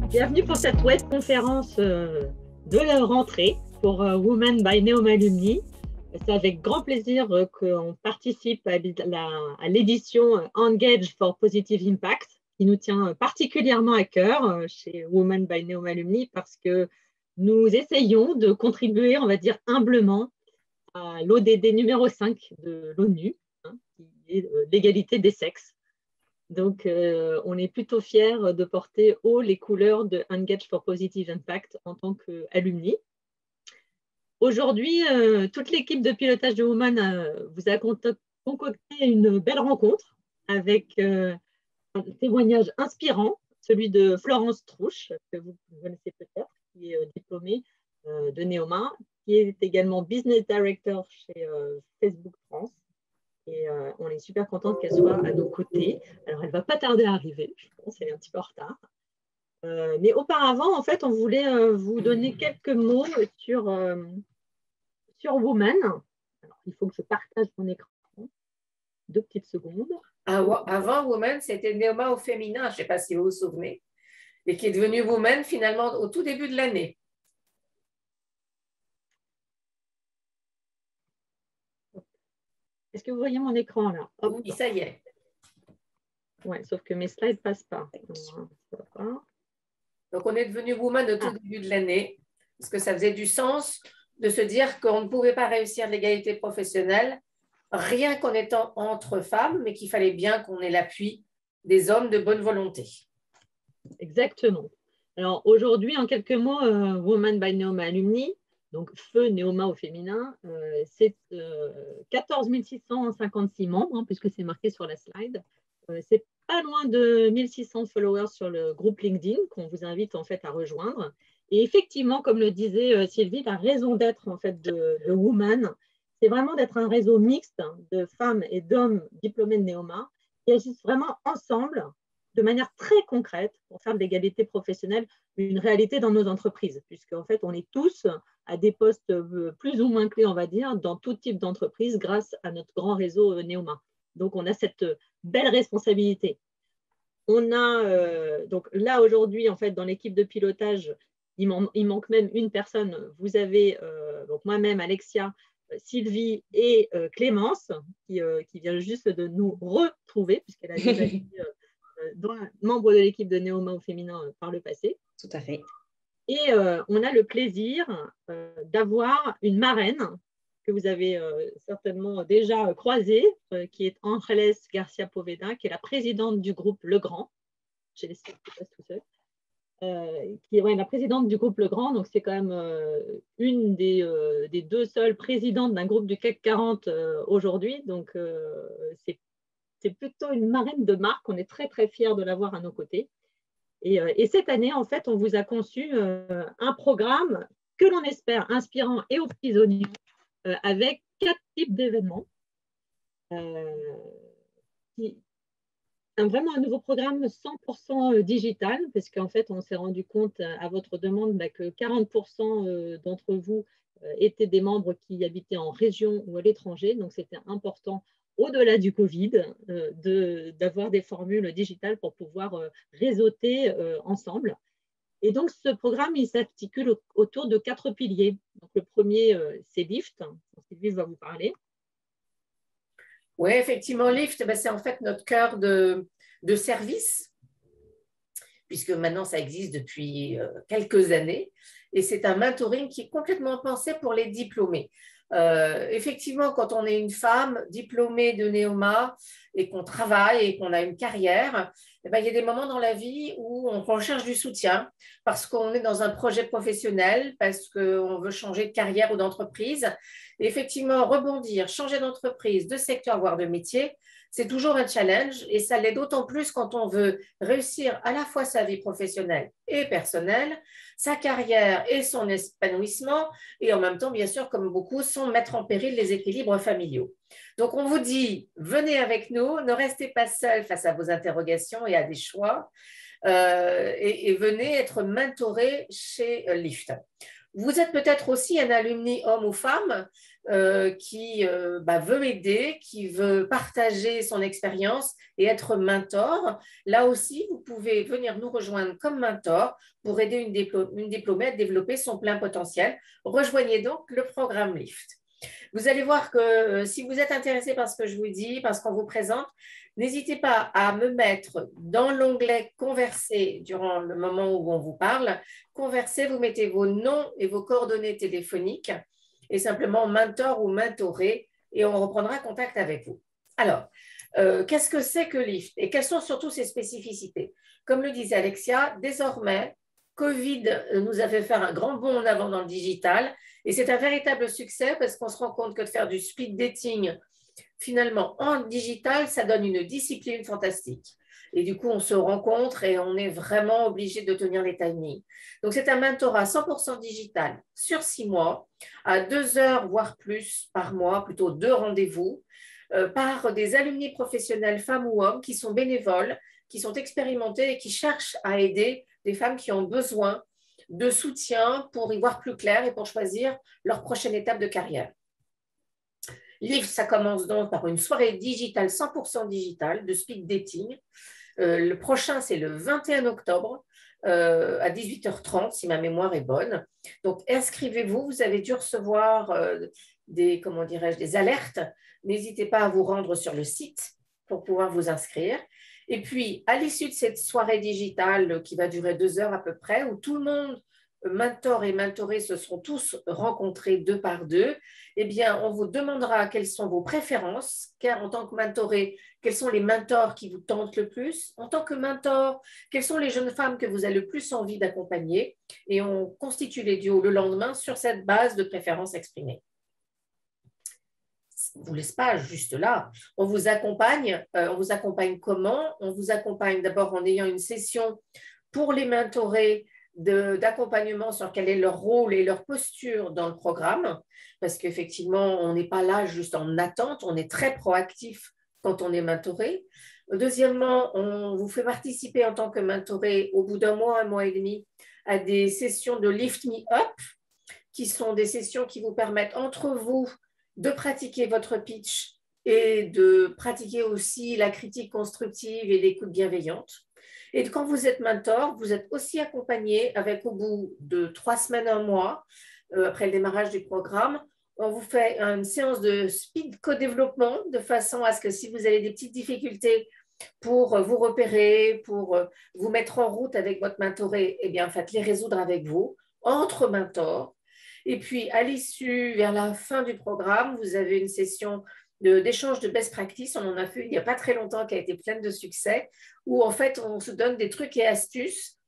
Bienvenue pour cette web conférence de la rentrée pour Women by Neoma Alumni. C'est avec grand plaisir qu'on participe à l'édition Engage for Positive Impact, qui nous tient particulièrement à cœur chez Women by Neoma Alumni parce que nous essayons de contribuer, on va dire humblement, à l'ODD numéro 5 de l'ONU, qui est l'égalité des sexes. Donc, on est plutôt fiers de porter haut les couleurs de Engage for Positive Impact en tant qu'alumni. Aujourd'hui, toute l'équipe de pilotage de Women vous a concocté une belle rencontre avec un témoignage inspirant, celui de Florence Trouche, que vous connaissez peut-être, qui est diplômée de Neoma, qui est également Business Director chez Facebook France. Et on est super contente qu'elle soit à nos côtés. Alors, elle ne va pas tarder à arriver, je pense, elle est un petit peu en retard. Mais auparavant, en fait, on voulait vous donner quelques mots sur Women. Alors, il faut que je partage mon écran. 2 petites secondes. Avant, Women, c'était Neoma au féminin, je ne sais pas si vous vous souvenez, et qui est devenu Women finalement au tout début de l'année. Est-ce que vous voyez mon écran là? Hop. Oui, ça y est. Ouais, sauf que mes slides ne passent pas. Donc, on est devenu Women au tout début de l'année, parce que ça faisait du sens de se dire qu'on ne pouvait pas réussir l'égalité professionnelle rien qu'en étant entre femmes, mais qu'il fallait bien qu'on ait l'appui des hommes de bonne volonté. Exactement. Alors, aujourd'hui, en quelques mots, Women by Neoma Alumni, donc feu Neoma au féminin, c'est 14 656 membres, puisque c'est marqué sur la slide. C'est pas loin de 1600 followers sur le groupe LinkedIn qu'on vous invite en fait à rejoindre. Et effectivement, comme le disait Sylvie, la raison d'être en fait de Women, c'est vraiment d'être un réseau mixte de femmes et d'hommes diplômés de Neoma qui agissent vraiment ensemble de manière très concrète pour faire de l'égalité professionnelle une réalité dans nos entreprises, puisqu'en fait, on est tous à des postes plus ou moins clés, on va dire, dans tout type d'entreprise grâce à notre grand réseau Neoma. Donc, on a cette belle responsabilité. On a, donc là, aujourd'hui, en fait, dans l'équipe de pilotage, il manque même une personne. Vous avez donc moi-même, Alexia, Sylvie et Clémence, qui vient juste de nous retrouver, puisqu'elle a déjà été membre de l'équipe de Neoma au féminin par le passé. Tout à fait. Et on a le plaisir d'avoir une marraine que vous avez certainement déjà croisée, qui est Ángeles Garcia Poveda, qui est la présidente du groupe Le Grand. J'ai laissé tout seul. Qui est la présidente du groupe Le Grand, donc c'est quand même une des 2 seules présidentes d'un groupe du CAC 40 aujourd'hui, donc c'est plutôt une marraine de marque, on est très très fiers de l'avoir à nos côtés. Et cette année, en fait, on vous a conçu un programme que l'on espère inspirant et aux petits oignons, avec 4 types d'événements. Vraiment un nouveau programme 100% digital, parce qu'en fait, on s'est rendu compte à votre demande que 40% d'entre vous étaient des membres qui habitaient en région ou à l'étranger. Donc, c'était important, au-delà du Covid, d'avoir des formules digitales pour pouvoir réseauter ensemble. Et donc, ce programme, il s'articule autour de 4 piliers. Donc, le premier, c'est Lift. Sylvie va vous parler. Oui, effectivement, Lift, c'est en fait notre cœur de service, puisque maintenant ça existe depuis quelques années, et c'est un mentoring qui est complètement pensé pour les diplômés. Effectivement, quand on est une femme diplômée de Neoma et qu'on travaille et qu'on a une carrière, il y a des moments dans la vie où on recherche du soutien parce qu'on est dans un projet professionnel, parce qu'on veut changer de carrière ou d'entreprise. Et effectivement, rebondir, changer d'entreprise, de secteur, voire de métier, c'est toujours un challenge et ça l'est d'autant plus quand on veut réussir à la fois sa vie professionnelle et personnelle, sa carrière et son épanouissement et en même temps, bien sûr, comme beaucoup, sans mettre en péril les équilibres familiaux. Donc, on vous dit, venez avec nous, ne restez pas seuls face à vos interrogations et à des choix et venez être mentorés chez Lift. Vous êtes peut-être aussi un alumni homme ou femme qui veut aider, qui veut partager son expérience et être mentor. Là aussi, vous pouvez venir nous rejoindre comme mentor pour aider une diplômée à développer son plein potentiel. Rejoignez donc le programme LIFT. Vous allez voir que si vous êtes intéressé par ce que je vous dis, par ce qu'on vous présente, n'hésitez pas à me mettre dans l'onglet Converser durant le moment où on vous parle. Converser, vous mettez vos noms et vos coordonnées téléphoniques et simplement mentor ou mentoré et on reprendra contact avec vous. Alors, qu'est-ce que c'est que LIFT et quelles sont surtout ses spécificités? Comme le disait Alexia, désormais, Covid nous a fait faire un grand bond en avant dans le digital et c'est un véritable succès parce qu'on se rend compte que de faire du speed dating finalement en digital, ça donne une discipline fantastique. Et du coup, on se rencontre et on est vraiment obligé de tenir les timings. Donc, c'est un mentorat 100% digital sur 6 mois, à 2 heures, voire plus par mois, plutôt 2 rendez-vous, par des alumni professionnels, femmes ou hommes, qui sont bénévoles, qui sont expérimentés et qui cherchent à aider des femmes qui ont besoin de soutien pour y voir plus clair et pour choisir leur prochaine étape de carrière. LIFT, ça commence donc par une soirée digitale, 100% digitale, de speed dating. Le prochain, c'est le 21 octobre à 18h30, si ma mémoire est bonne. Donc, inscrivez-vous. Vous avez dû recevoir des alertes. N'hésitez pas à vous rendre sur le site pour pouvoir vous inscrire. Et puis, à l'issue de cette soirée digitale qui va durer 2 heures à peu près, où tout le monde, mentor et mentoré, se seront tous rencontrés 2 par 2, eh bien, on vous demandera quelles sont vos préférences, car en tant que mentoré, quels sont les mentors qui vous tentent le plus? En tant que mentor, quelles sont les jeunes femmes que vous avez le plus envie d'accompagner? Et on constitue les duos le lendemain sur cette base de préférences exprimées. On ne vous laisse pas juste là. On vous accompagne. On vous accompagne comment? On vous accompagne d'abord en ayant une session pour les mentorés d'accompagnement sur quel est leur rôle et leur posture dans le programme, parce qu'effectivement, on n'est pas là juste en attente, on est très proactif quand on est mentoré. Deuxièmement, on vous fait participer en tant que mentoré au bout d'un mois et demi, à des sessions de Lift Me Up, qui sont des sessions qui vous permettent entre vous de pratiquer votre pitch et de pratiquer aussi la critique constructive et l'écoute bienveillante. Et quand vous êtes mentor, vous êtes aussi accompagné avec au bout de 3 semaines, 1 mois, après le démarrage du programme, on vous fait une séance de speed co-développement de façon à ce que si vous avez des petites difficultés pour vous repérer, pour vous mettre en route avec votre mentoré, eh bien, faites les résoudre avec vous, entre mentors. Et puis, à l'issue, vers la fin du programme, vous avez une session d'échange de best practice. On en a fait il n'y a pas très longtemps qui a été pleine de succès, où en fait, on se donne des trucs et astuces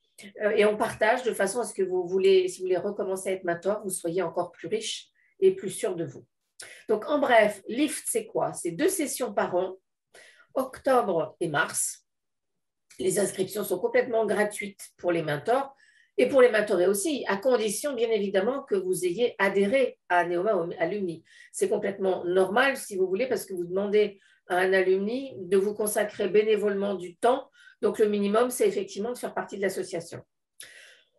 et on partage de façon à ce que si vous voulez recommencer à être mentor, vous soyez encore plus riche et plus sûr de vous. Donc, en bref, LIFT, c'est quoi? C'est 2 sessions par an, octobre et mars. Les inscriptions sont complètement gratuites pour les mentors et pour les mentorés aussi, à condition, bien évidemment, que vous ayez adhéré à Neoma Alumni. C'est complètement normal, si vous voulez, parce que vous demandez à un alumni de vous consacrer bénévolement du temps. Donc, le minimum, c'est effectivement de faire partie de l'association.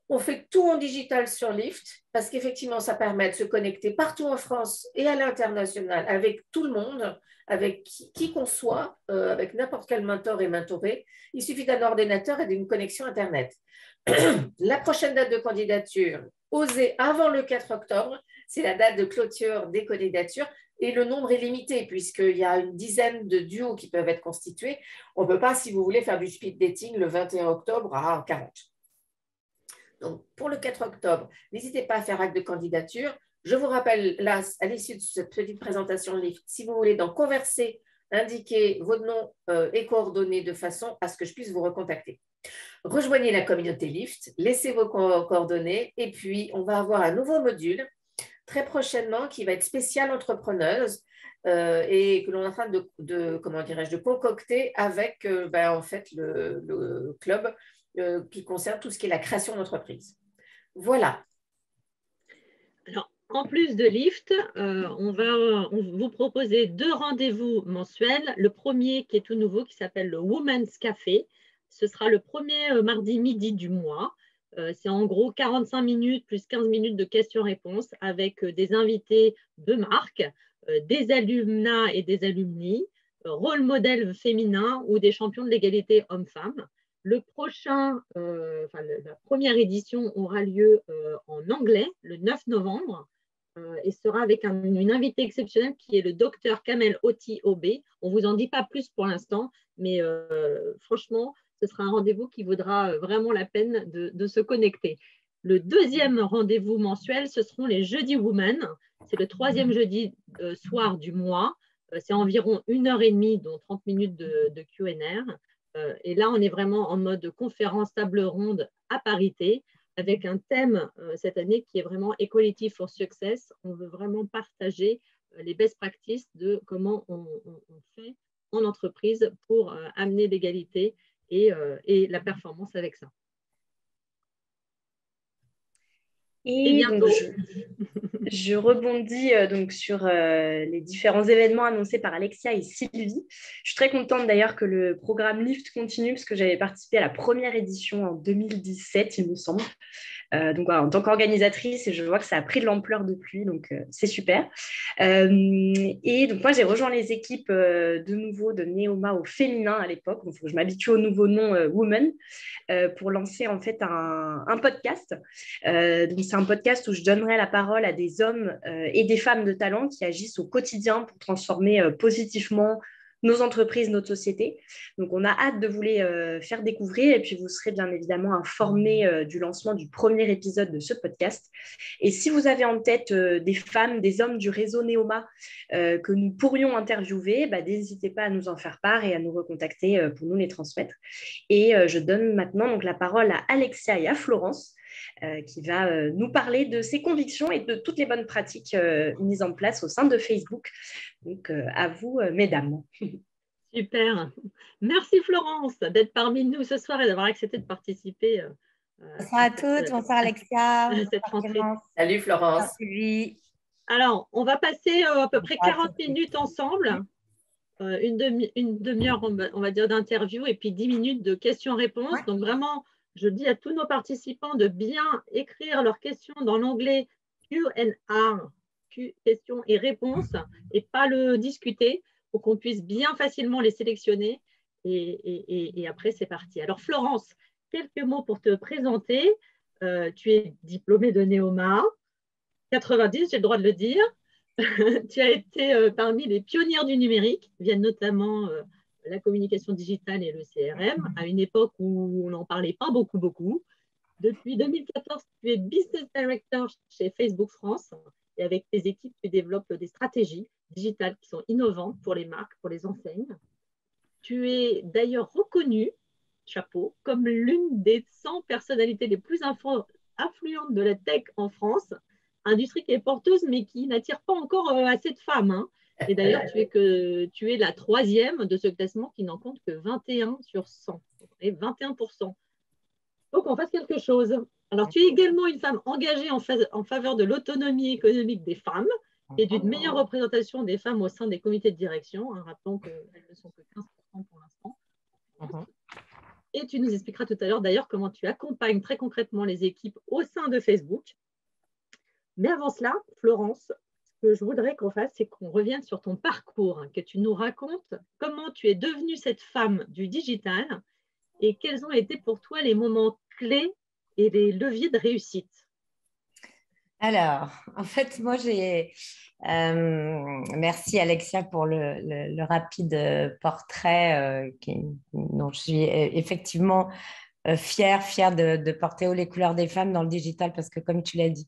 On fait tout en digital sur LIFT parce qu'effectivement, ça permet de se connecter partout en France et à l'international avec tout le monde, avec qui qu'on soit, avec n'importe quel mentor et mentoré. Il suffit d'un ordinateur et d'une connexion Internet. La prochaine date de candidature, osez avant le 4 octobre, c'est la date de clôture des candidatures et le nombre est limité puisqu'il y a une dizaine de duos qui peuvent être constitués. On ne peut pas, si vous voulez, faire du speed dating le 21 octobre à 40. Donc, pour le 4 octobre, n'hésitez pas à faire acte de candidature. Je vous rappelle, là, à l'issue de cette petite présentation LIFT, si vous voulez donc converser, indiquez vos noms et coordonnées de façon à ce que je puisse vous recontacter. Rejoignez la communauté LIFT, laissez vos coordonnées et puis on va avoir un nouveau module très prochainement qui va être spécial entrepreneuse et que l'on est en train de concocter avec en fait, le club qui concerne tout ce qui est la création d'entreprise. Voilà. Alors, en plus de LIFT, on va vous proposer 2 rendez-vous mensuels. Le premier qui est tout nouveau, qui s'appelle le Women's Café. Ce sera le premier mardi midi du mois. C'est en gros 45 minutes plus 15 minutes de questions-réponses avec des invités de marque, des alumnas et des alumni, rôle modèle féminin ou des champions de l'égalité homme-femme. La première édition aura lieu en anglais le 9 novembre et sera avec une invitée exceptionnelle qui est le docteur Kamel Oti Obé. On ne vous en dit pas plus pour l'instant, mais franchement, ce sera un rendez-vous qui vaudra vraiment la peine de se connecter. Le deuxième rendez-vous mensuel, ce seront les Jeudis Women. C'est le troisième jeudi soir du mois. C'est environ 1h30, dont 30 minutes de Q&R. Et là, on est vraiment en mode conférence table ronde à parité, avec un thème cette année qui est vraiment Equality for Success. On veut vraiment partager les best practices de comment on fait en entreprise pour amener l'égalité et la performance avec ça. Et donc, je rebondis donc sur les différents événements annoncés par Alexia et Sylvie. Je suis très contente d'ailleurs que le programme Lift continue parce que j'avais participé à la première édition en 2017, il me semble. Donc voilà, en tant qu'organisatrice, je vois que ça a pris de l'ampleur depuis, donc c'est super. Et donc moi, j'ai rejoint les équipes de nouveau de Neoma au féminin à l'époque. Donc, je m'habitue au nouveau nom Women pour lancer en fait un podcast. Donc c'est un podcast où je donnerai la parole à des hommes et des femmes de talent qui agissent au quotidien pour transformer positivement nos entreprises, notre société. Donc, on a hâte de vous les faire découvrir et puis vous serez bien évidemment informés du lancement du premier épisode de ce podcast. Et si vous avez en tête des femmes, des hommes du réseau Neoma que nous pourrions interviewer, n'hésitez pas à nous en faire part et à nous recontacter pour nous les transmettre. Et je donne maintenant donc, la parole à Alexia et à Florence qui va nous parler de ses convictions et de toutes les bonnes pratiques mises en place au sein de Facebook. Donc, à vous, mesdames. Super. Merci Florence d'être parmi nous ce soir et d'avoir accepté de participer. Bonsoir à toutes, bonsoir Alexia. Salut Florence. Salut. Alors, on va passer à peu près 40 minutes ensemble. Une demi-heure, on va dire, d'interview et puis 10 minutes de questions-réponses. Ouais. Donc, vraiment, je dis à tous nos participants de bien écrire leurs questions dans l'onglet Q&A, questions et réponses, et pas le discuter pour qu'on puisse bien facilement les sélectionner. Et après, c'est parti. Alors, Florence, quelques mots pour te présenter. Tu es diplômée de Neoma, 90, j'ai le droit de le dire. Tu as été parmi les pionnières du numérique, viennent notamment la communication digitale et le CRM, à une époque où on n'en parlait pas beaucoup. Depuis 2014, tu es Business Director chez Facebook France et avec tes équipes, tu développes des stratégies digitales qui sont innovantes pour les marques, pour les enseignes. Tu es d'ailleurs reconnue, chapeau, comme l'une des 100 personnalités les plus influentes de la tech en France, industrie qui est porteuse mais qui n'attire pas encore assez de femmes. Hein. Et d'ailleurs, tu es la troisième de ce classement qui n'en compte que 21 sur 100. Et 21%. Il faut qu'on fasse quelque chose. Alors, tu es également une femme engagée en faveur de l'autonomie économique des femmes et d'une meilleure représentation des femmes au sein des comités de direction. Hein, rappelons qu'elles ne sont que 15% pour l'instant. Et tu nous expliqueras tout à l'heure d'ailleurs comment tu accompagnes très concrètement les équipes au sein de Facebook. Mais avant cela, Florence, ce que je voudrais qu'on fasse, c'est qu'on revienne sur ton parcours, hein, que tu nous racontes comment tu es devenue cette femme du digital et quels ont été pour toi les moments clés et les leviers de réussite. Alors, en fait, moi, merci Alexia pour le rapide portrait dont je suis effectivement fière de porter haut les couleurs des femmes dans le digital parce que, comme tu l'as dit,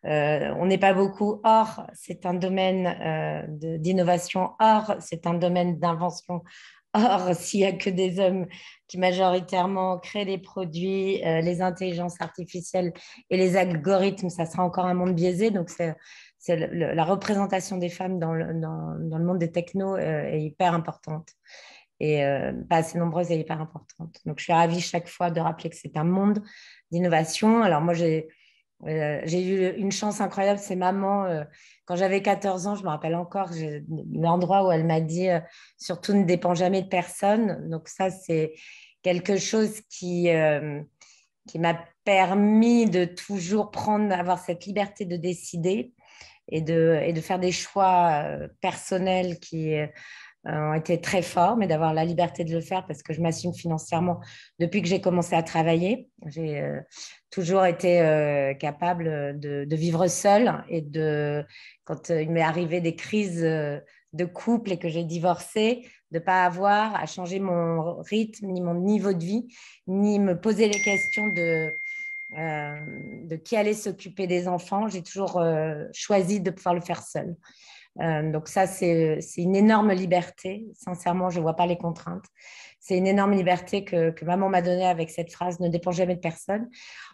on n'est pas beaucoup. Or, c'est un domaine d'innovation. Or, c'est un domaine d'invention. Or, s'il n'y a que des hommes qui majoritairement créent les produits, les intelligences artificielles et les algorithmes, ça sera encore un monde biaisé. Donc, c'est la représentation des femmes dans le monde des technos est hyper importante et pas assez nombreuse et hyper importante. Donc, je suis ravie chaque fois de rappeler que c'est un monde d'innovation. Alors, moi, j'ai eu une chance incroyable, c'est maman, quand j'avais 14 ans, je me rappelle encore l'endroit où elle m'a dit surtout ne dépend jamais de personne. Donc ça, c'est quelque chose qui qui m'a permis de toujours avoir cette liberté de décider et de faire des choix personnels qui ont été très forts, mais d'avoir la liberté de le faire parce que je m'assume financièrement depuis que j'ai commencé à travailler. J'ai toujours été capable de vivre seule et quand il m'est arrivé des crises de couple et que j'ai divorcé, de ne pas avoir à changer mon rythme, ni mon niveau de vie, ni me poser les questions de qui allait s'occuper des enfants. J'ai toujours choisi de pouvoir le faire seule. Donc ça, c'est une énorme liberté. Sincèrement, je ne vois pas les contraintes. C'est une énorme liberté que maman m'a donnée avec cette phrase « ne dépend jamais de personne ».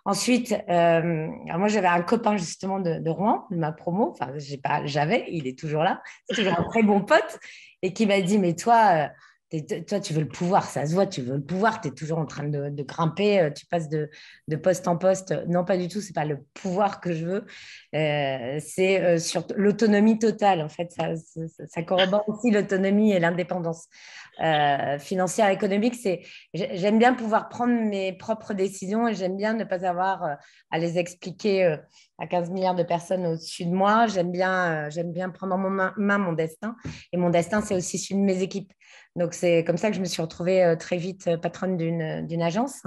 Ensuite, moi, j'avais un copain justement de Rouen, de ma promo. Enfin, il est toujours là. C'est toujours un très bon pote. Et qui m'a dit « mais toi, tu veux le pouvoir, ça se voit, tu veux le pouvoir, tu es toujours en train de grimper, tu passes de poste en poste. Non, pas du tout, ce n'est pas le pouvoir que je veux, c'est sur l'autonomie totale. En fait, ça corrobore aussi l'autonomie et l'indépendance financière, économique. J'aime bien pouvoir prendre mes propres décisions et j'aime bien ne pas avoir à les expliquer à 15 milliards de personnes au-dessus de moi. J'aime bien prendre en main mon destin. Et mon destin, c'est aussi celui de mes équipes. Donc, c'est comme ça que je me suis retrouvée très vite patronne d'une agence.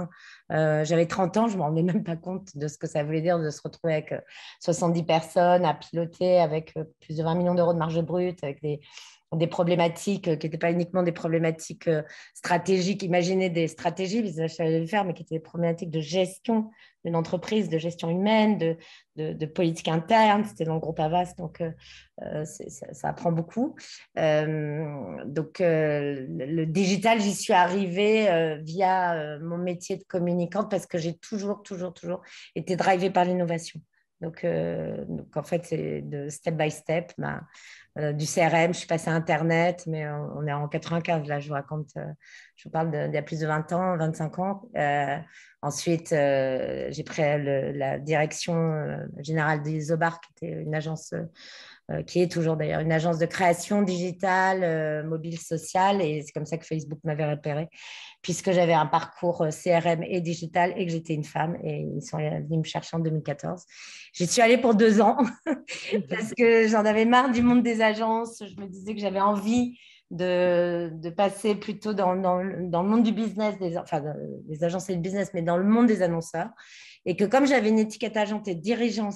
J'avais 30 ans, je ne me rendais même pas compte de ce que ça voulait dire de se retrouver avec 70 personnes à piloter, avec plus de 20 millions d'euros de marge brute, avec des problématiques qui n'étaient pas uniquement des problématiques stratégiques, imaginer des stratégies, parce que je savais le faire, mais qui étaient des problématiques de gestion d'une entreprise, de gestion humaine, de politique interne. C'était dans le groupe Havas, donc ça apprend beaucoup. Donc, le digital, j'y suis arrivée via mon métier de communicante parce que j'ai toujours été drivée par l'innovation. Donc, en fait, c'est de step by step. Du CRM, je suis passée à Internet, mais on est en 95, là, je vous raconte, je vous parle d'il y a plus de 20 ans, 25 ans. Ensuite, j'ai pris la direction générale d'Isobar, qui était une agence, qui est toujours d'ailleurs une agence de création digitale, mobile, sociale, et c'est comme ça que Facebook m'avait repéré, puisque j'avais un parcours CRM et digital et que j'étais une femme, et ils sont venus me chercher en 2014. J'y suis allée pour 2 ans parce que j'en avais marre du monde des agences. Je me disais que j'avais envie de passer plutôt dans le monde du business, des agences et du business, mais dans le monde des annonceurs. Et que comme j'avais une étiquette agente et dirigeante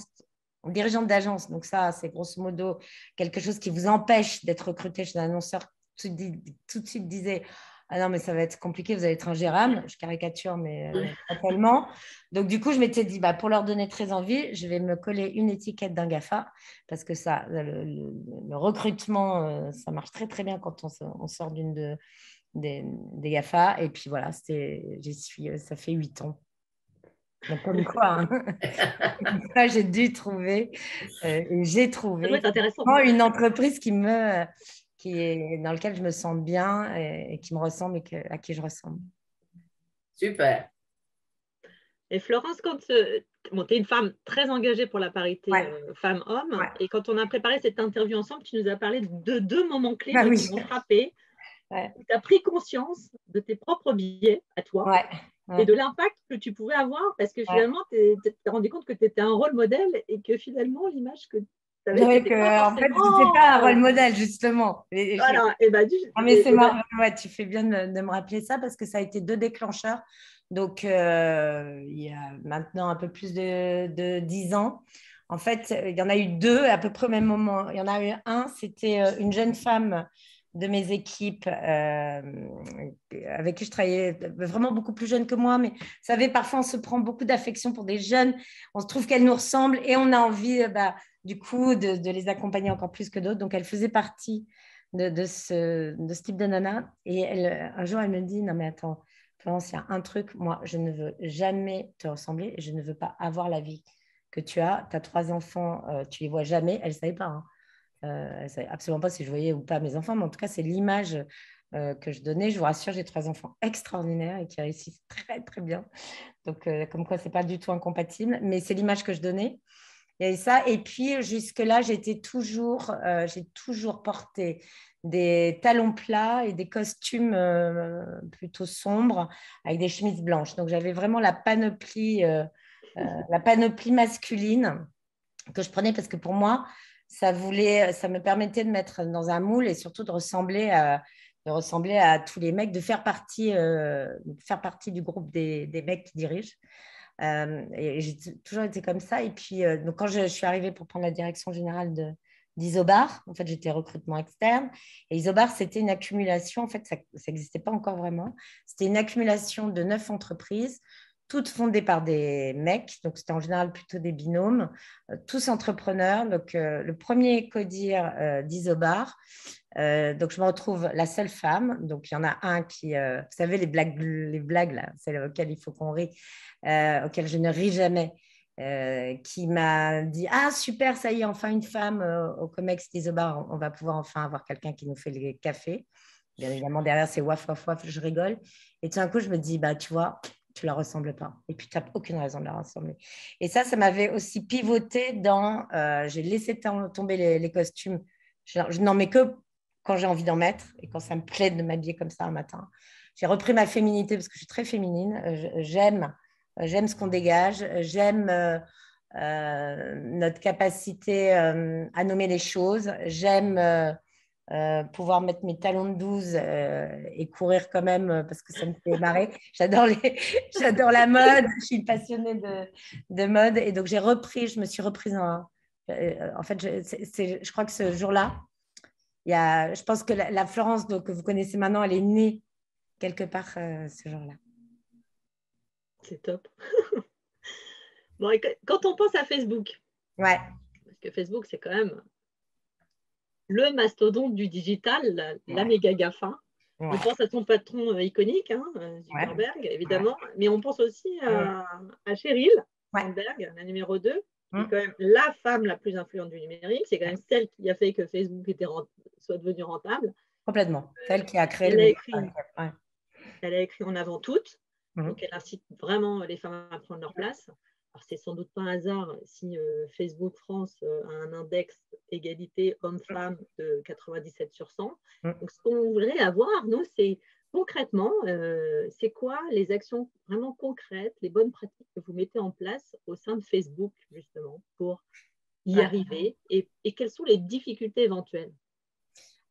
d'agence, donc ça, c'est grosso modo quelque chose qui vous empêche d'être recruté chez un annonceur, tout de suite disait « Ah non, mais ça va être compliqué, vous allez être ingérable ». Je caricature, mais pas tellement. Donc, du coup, je m'étais dit, pour leur donner très envie, je vais me coller une étiquette d'un GAFA parce que ça, le recrutement, ça marche très, très bien quand on sort des GAFA. Et puis voilà, ça fait 8 ans. Donc, comme quoi, hein. J'ai dû trouver, j'ai trouvé une entreprise dans laquelle je me sens bien et qui me ressemble et à qui je ressemble. Super. Et Florence, quand tu es une femme très engagée pour la parité femmes-hommes, et quand on a préparé cette interview ensemble, tu nous as parlé de 2 moments clés qui m'ont frappée. Tu as pris conscience de tes propres biais à toi et de l'impact que tu pouvais avoir parce que finalement, tu t'es rendu compte que tu étais un rôle modèle et que finalement, l'image que tu avais, en fait, ce n'était pas un rôle modèle, justement. Voilà. Mais c'est marrant. Tu fais bien de me rappeler ça parce que ça a été 2 déclencheurs. Donc, il y a maintenant un peu plus de 10 ans. En fait, il y en a eu 2 à peu près au même moment. Il y en a eu un, c'était une jeune femme de mes équipes avec qui je travaillais, vraiment beaucoup plus jeune que moi, mais vous savez, parfois on se prend beaucoup d'affection pour des jeunes, on se trouve qu'elles nous ressemblent et on a envie du coup de les accompagner encore plus que d'autres. Donc, elle faisait partie de ce type de nana. Et un jour, elle me dit, non mais attends, Florence, il y a un truc, moi, je ne veux jamais te ressembler et je ne veux pas avoir la vie que tu as. Tu as 3 enfants, tu les vois jamais. Elle ne savait pas, hein. Elle ne savait absolument pas si je voyais ou pas mes enfants, mais en tout cas, c'est l'image que je donnais. Je vous rassure, j'ai 3 enfants extraordinaires et qui réussissent très, très bien. Donc, comme quoi, ce n'est pas du tout incompatible, mais c'est l'image que je donnais. Il y avait ça. Et puis, jusque-là, j'ai toujours porté des talons plats et des costumes plutôt sombres avec des chemises blanches. Donc, j'avais vraiment la panoplie masculine que je prenais parce que pour moi, ça me permettait de mettre dans un moule et surtout de ressembler à tous les mecs, de faire partie du groupe des mecs qui dirigent. Et j'ai toujours été comme ça. Et puis, donc quand je suis arrivée pour prendre la direction générale d'Isobar, en fait, j'étais recrutement externe. Et Isobar, c'était une accumulation, en fait, ça n'existait pas encore vraiment. C'était une accumulation de 9 entreprises, toutes fondées par des mecs, donc c'était en général plutôt des binômes, tous entrepreneurs. Donc, le premier codir d'Isobar, donc je me retrouve la seule femme. Donc, il y en a un qui, vous savez, les blagues là, celles auxquelles il faut qu'on rit, auxquelles je ne ris jamais, qui m'a dit « Ah, super, ça y est, enfin une femme au COMEX d'Isobar, on va pouvoir enfin avoir quelqu'un qui nous fait les cafés. » Bien évidemment, derrière, c'est waf, waf, waf, je rigole. Et tout d'un coup, je me dis « Bah, tu vois, tu ne la ressembles pas. Et puis, tu n'as aucune raison de la ressembler. » Et ça m'avait aussi pivoté dans… j'ai laissé tomber les costumes. Je n'en mets que quand j'ai envie d'en mettre et quand ça me plaît de m'habiller comme ça un matin. J'ai repris ma féminité parce que je suis très féminine. J'aime ce qu'on dégage. J'aime notre capacité à nommer les choses. J'aime pouvoir mettre mes talons de 12 et courir quand même parce que ça me fait marrer. J'adore la mode, je suis passionnée de mode et donc je me suis reprise en fait, je crois que ce jour-là, je pense que la Florence que vous connaissez maintenant, elle est née quelque part ce jour-là. C'est top. Bon, et quand on pense à Facebook, ouais. Parce que Facebook, c'est quand même le mastodonte du digital, la méga GAFA. Ouais. On pense à son patron iconique, Zuckerberg, évidemment, mais on pense aussi à Sheryl Sandberg, la numéro 2, qui est quand même la femme la plus influente du numérique. C'est quand même celle qui a fait que Facebook soit devenu rentable. Complètement. Celle qui a créé elle a écrit En avant toutes. Donc, elle incite vraiment les femmes à prendre leur place. Alors, c'est sans doute pas un hasard si Facebook France a un index égalité homme-femme de 97 sur 100. Donc, ce qu'on voudrait avoir, nous, c'est concrètement, c'est quoi les actions vraiment concrètes, les bonnes pratiques que vous mettez en place au sein de Facebook, justement, pour y arriver et quelles sont les difficultés éventuelles?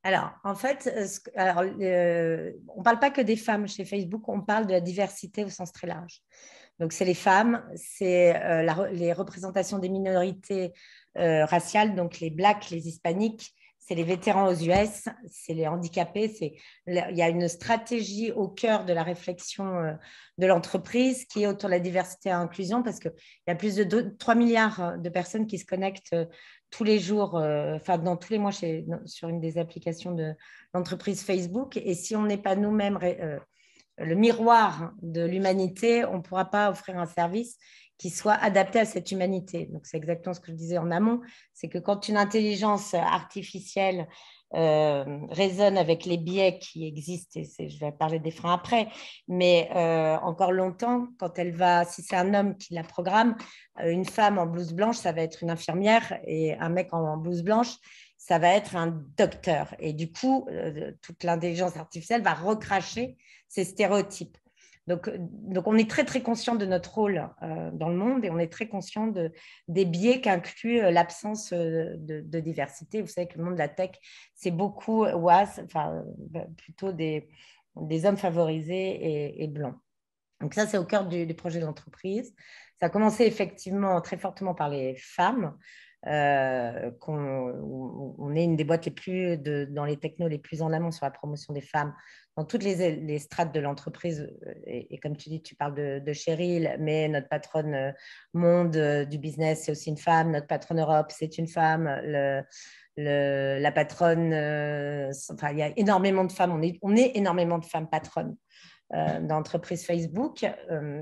Alors, en fait, on ne parle pas que des femmes chez Facebook, on parle de la diversité au sens très large. Donc, c'est les femmes, c'est les représentations des minorités raciales, donc les blacks, les hispaniques, c'est les vétérans aux US, c'est les handicapés. Il y a une stratégie au cœur de la réflexion de l'entreprise qui est autour de la diversité et l'inclusion parce qu'il y a plus de 3 milliards de personnes qui se connectent tous les jours, dans tous les mois sur une des applications de l'entreprise Facebook. Et si on n'est pas nous-mêmes le miroir de l'humanité, on ne pourra pas offrir un service qui soit adapté à cette humanité. Donc, c'est exactement ce que je disais en amont, c'est que quand une intelligence artificielle résonne avec les biais qui existent, et je vais parler des freins après, mais encore longtemps, si c'est un homme qui la programme, une femme en blouse blanche, ça va être une infirmière, et un mec en blouse blanche, ça va être un docteur. Et du coup, toute l'intelligence artificielle va recracher ces stéréotypes. Donc, on est très, très conscient de notre rôle dans le monde et on est très conscient des biais qu'inclut l'absence de diversité. Vous savez que le monde de la tech, c'est beaucoup plutôt des hommes favorisés et blancs. Donc, ça, c'est au cœur du projet d'entreprise. Ça a commencé effectivement très fortement par les femmes. On est une des boîtes dans les technos les plus en amont sur la promotion des femmes dans toutes les strates de l'entreprise. Et comme tu dis, tu parles de Sheryl, mais notre patronne monde du business, c'est aussi une femme. Notre patronne Europe, c'est une femme. La patronne, il y a énormément de femmes. On est énormément de femmes patronnes d'entreprise Facebook.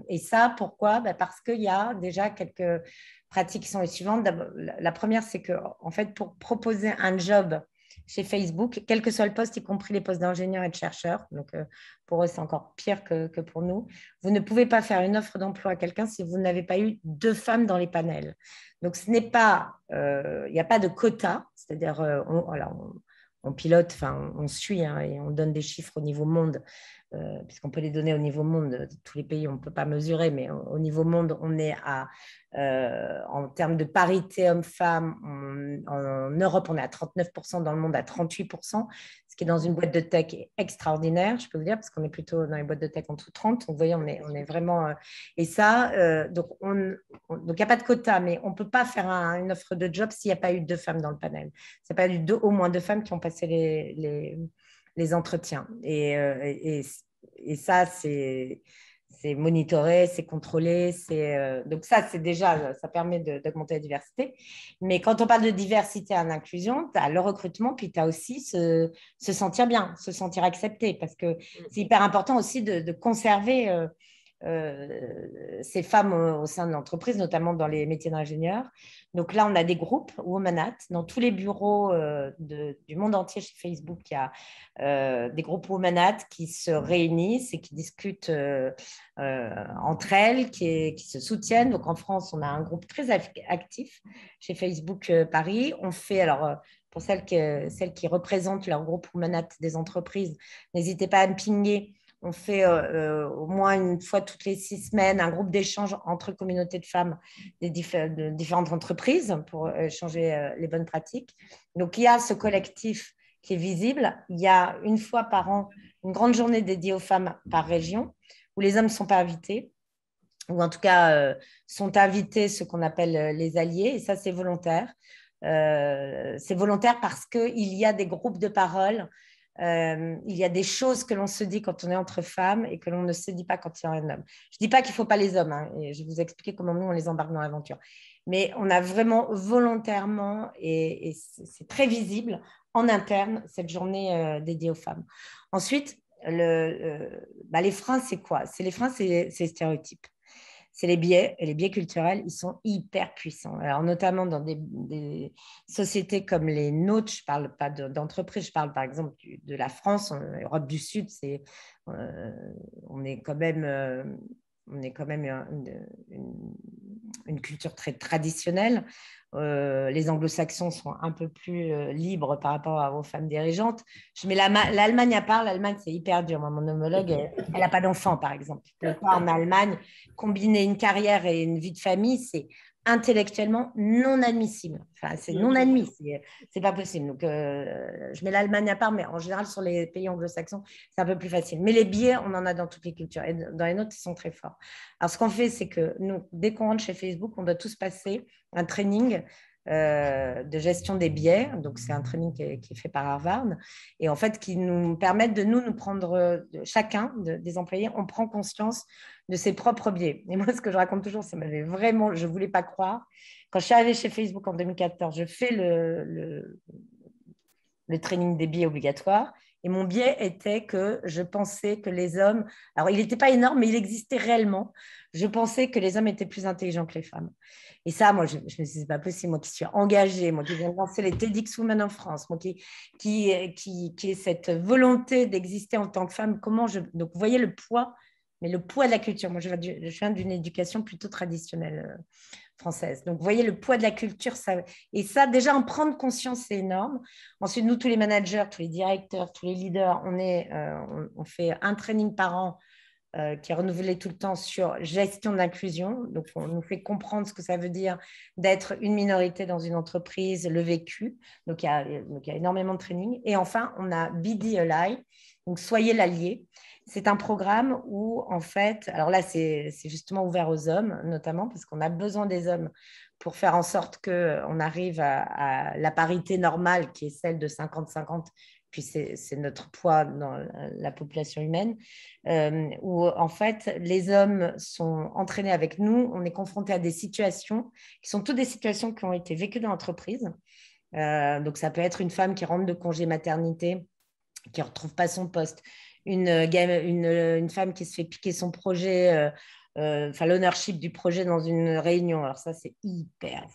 Et ça, pourquoi ? Parce qu'il y a déjà quelques pratiques qui sont les suivantes. La première, c'est que, en fait, pour proposer un job chez Facebook, quel que soit le poste, y compris les postes d'ingénieurs et de chercheurs. Donc, pour eux, c'est encore pire que pour nous. Vous ne pouvez pas faire une offre d'emploi à quelqu'un si vous n'avez pas eu 2 femmes dans les panels. Donc, ce n'est pas, il n'y a pas de quota, c'est-à-dire, on pilote, enfin, on suit hein, et on donne des chiffres au niveau monde, puisqu'on peut les donner au niveau monde de tous les pays, on ne peut pas mesurer, mais au niveau monde, on est à, en termes de parité homme-femme, en Europe, on est à 39%, dans le monde à 38%, ce qui est dans une boîte de tech est extraordinaire, je peux vous dire, parce qu'on est plutôt dans les boîtes de tech en dessous de 30, donc vous voyez, on est vraiment… et ça, donc il n'y a pas de quota, mais on ne peut pas faire une offre de job s'il n'y a pas eu 2 femmes dans le panel. Il n'y a pas eu au moins 2 femmes qui ont passé les entretiens. Et ça, c'est monitoré, c'est contrôlé. Donc ça, c'est déjà, ça permet d'augmenter la diversité. Mais quand on parle de diversité en inclusion, tu as le recrutement, puis tu as aussi se sentir bien, se sentir accepté, parce que c'est hyper important aussi de conserver ces femmes au sein de l'entreprise, notamment dans les métiers d'ingénieur. Donc là, on a des groupes Womanat dans tous les bureaux du monde entier chez Facebook. Il y a des groupes Womanat qui se réunissent et qui discutent entre elles, qui se soutiennent. Donc en France, on a un groupe très actif chez Facebook Paris. On fait alors… Pour celles qui représentent leur groupe Womanat des entreprises, n'hésitez pas à me pinguer. On fait au moins une fois toutes les 6 semaines un groupe d'échange entre communautés de femmes de différentes entreprises pour échanger les bonnes pratiques. Donc, il y a ce collectif qui est visible. Il y a une fois par an une grande journée dédiée aux femmes par région où les hommes ne sont pas invités, ou en tout cas sont invités ceux qu'on appelle les alliés. Et ça, c'est volontaire. C'est volontaire parce qu'il y a des groupes de parole. Il y a des choses que l'on se dit quand on est entre femmes et que l'on ne se dit pas quand il y a un homme. Je ne dis pas qu'il ne faut pas les hommes, hein, et je vais vous expliquer comment nous, on les embarque dans l'aventure. Mais on a vraiment volontairement, et c'est très visible, en interne, cette journée dédiée aux femmes. Ensuite, les freins, c'est quoi? Les freins, c'est les stéréotypes. C'est les biais, et les biais culturels, ils sont hyper puissants. Alors, notamment dans des sociétés comme les nôtres, je ne parle pas d'entreprise, je parle par exemple de la France, Europe du Sud, on est quand même une culture très traditionnelle. Les anglo-saxons sont un peu plus libres par rapport aux femmes dirigeantes. Je mets l'Allemagne à part. L'Allemagne, c'est hyper dur. Moi, mon homologue, elle n'a pas d'enfant, par exemple. Tu ne peux pas en Allemagne combiner une carrière et une vie de famille, c'est intellectuellement non admissible. Enfin, c'est non admis, c'est pas possible. Donc, je mets l'Allemagne à part, mais en général, sur les pays anglo-saxons, c'est un peu plus facile. Mais les biais, on en a dans toutes les cultures. Et dans les nôtres, ils sont très forts. Alors, ce qu'on fait, c'est que nous, dès qu'on rentre chez Facebook, on doit tous passer un training de gestion des biais. Donc, c'est un training qui est fait par Harvard et en fait, qui nous permettent de nous prendre, chacun des employés, on prend conscience de ses propres biais. Et moi, ce que je raconte toujours, ça m'avait vraiment, je ne voulais pas croire. Quand je suis arrivée chez Facebook en 2014, je fais le training des biais obligatoires. Et mon biais était que je pensais que les hommes… Alors, il n'était pas énorme, mais il existait réellement. Je pensais que les hommes étaient plus intelligents que les femmes. Et ça, moi, je me suis dit, c'est pas possible. Moi qui suis engagée, moi qui viens de lancer les TEDx Women en France, moi qui ai cette volonté d'exister en tant que femme, Donc, vous voyez le poids, mais le poids de la culture. Moi, je viens d'une éducation plutôt traditionnelle française. Donc, vous voyez le poids de la culture. Et ça, déjà, en prendre conscience, c'est énorme. Ensuite, nous, tous les managers, tous les directeurs, tous les leaders, on fait un training par an qui est renouvelé tout le temps sur gestion d'inclusion. Donc, on nous fait comprendre ce que ça veut dire d'être une minorité dans une entreprise, le vécu. Donc, il y a énormément de training. Et enfin, on a Be the Ally, donc soyez l'allié. C'est un programme où, en fait, alors là, c'est justement ouvert aux hommes, notamment parce qu'on a besoin des hommes pour faire en sorte qu'on arrive à la parité normale qui est celle de 50-50, puis c'est notre poids dans la population humaine, où en fait, les hommes sont entraînés avec nous, on est confrontés à des situations qui sont toutes des situations qui ont été vécues dans l'entreprise. Donc, ça peut être une femme qui rentre de congé maternité, qui ne retrouve pas son poste, une femme qui se fait piquer son projet enfin l'ownership du projet dans une réunion. Alors ça, c'est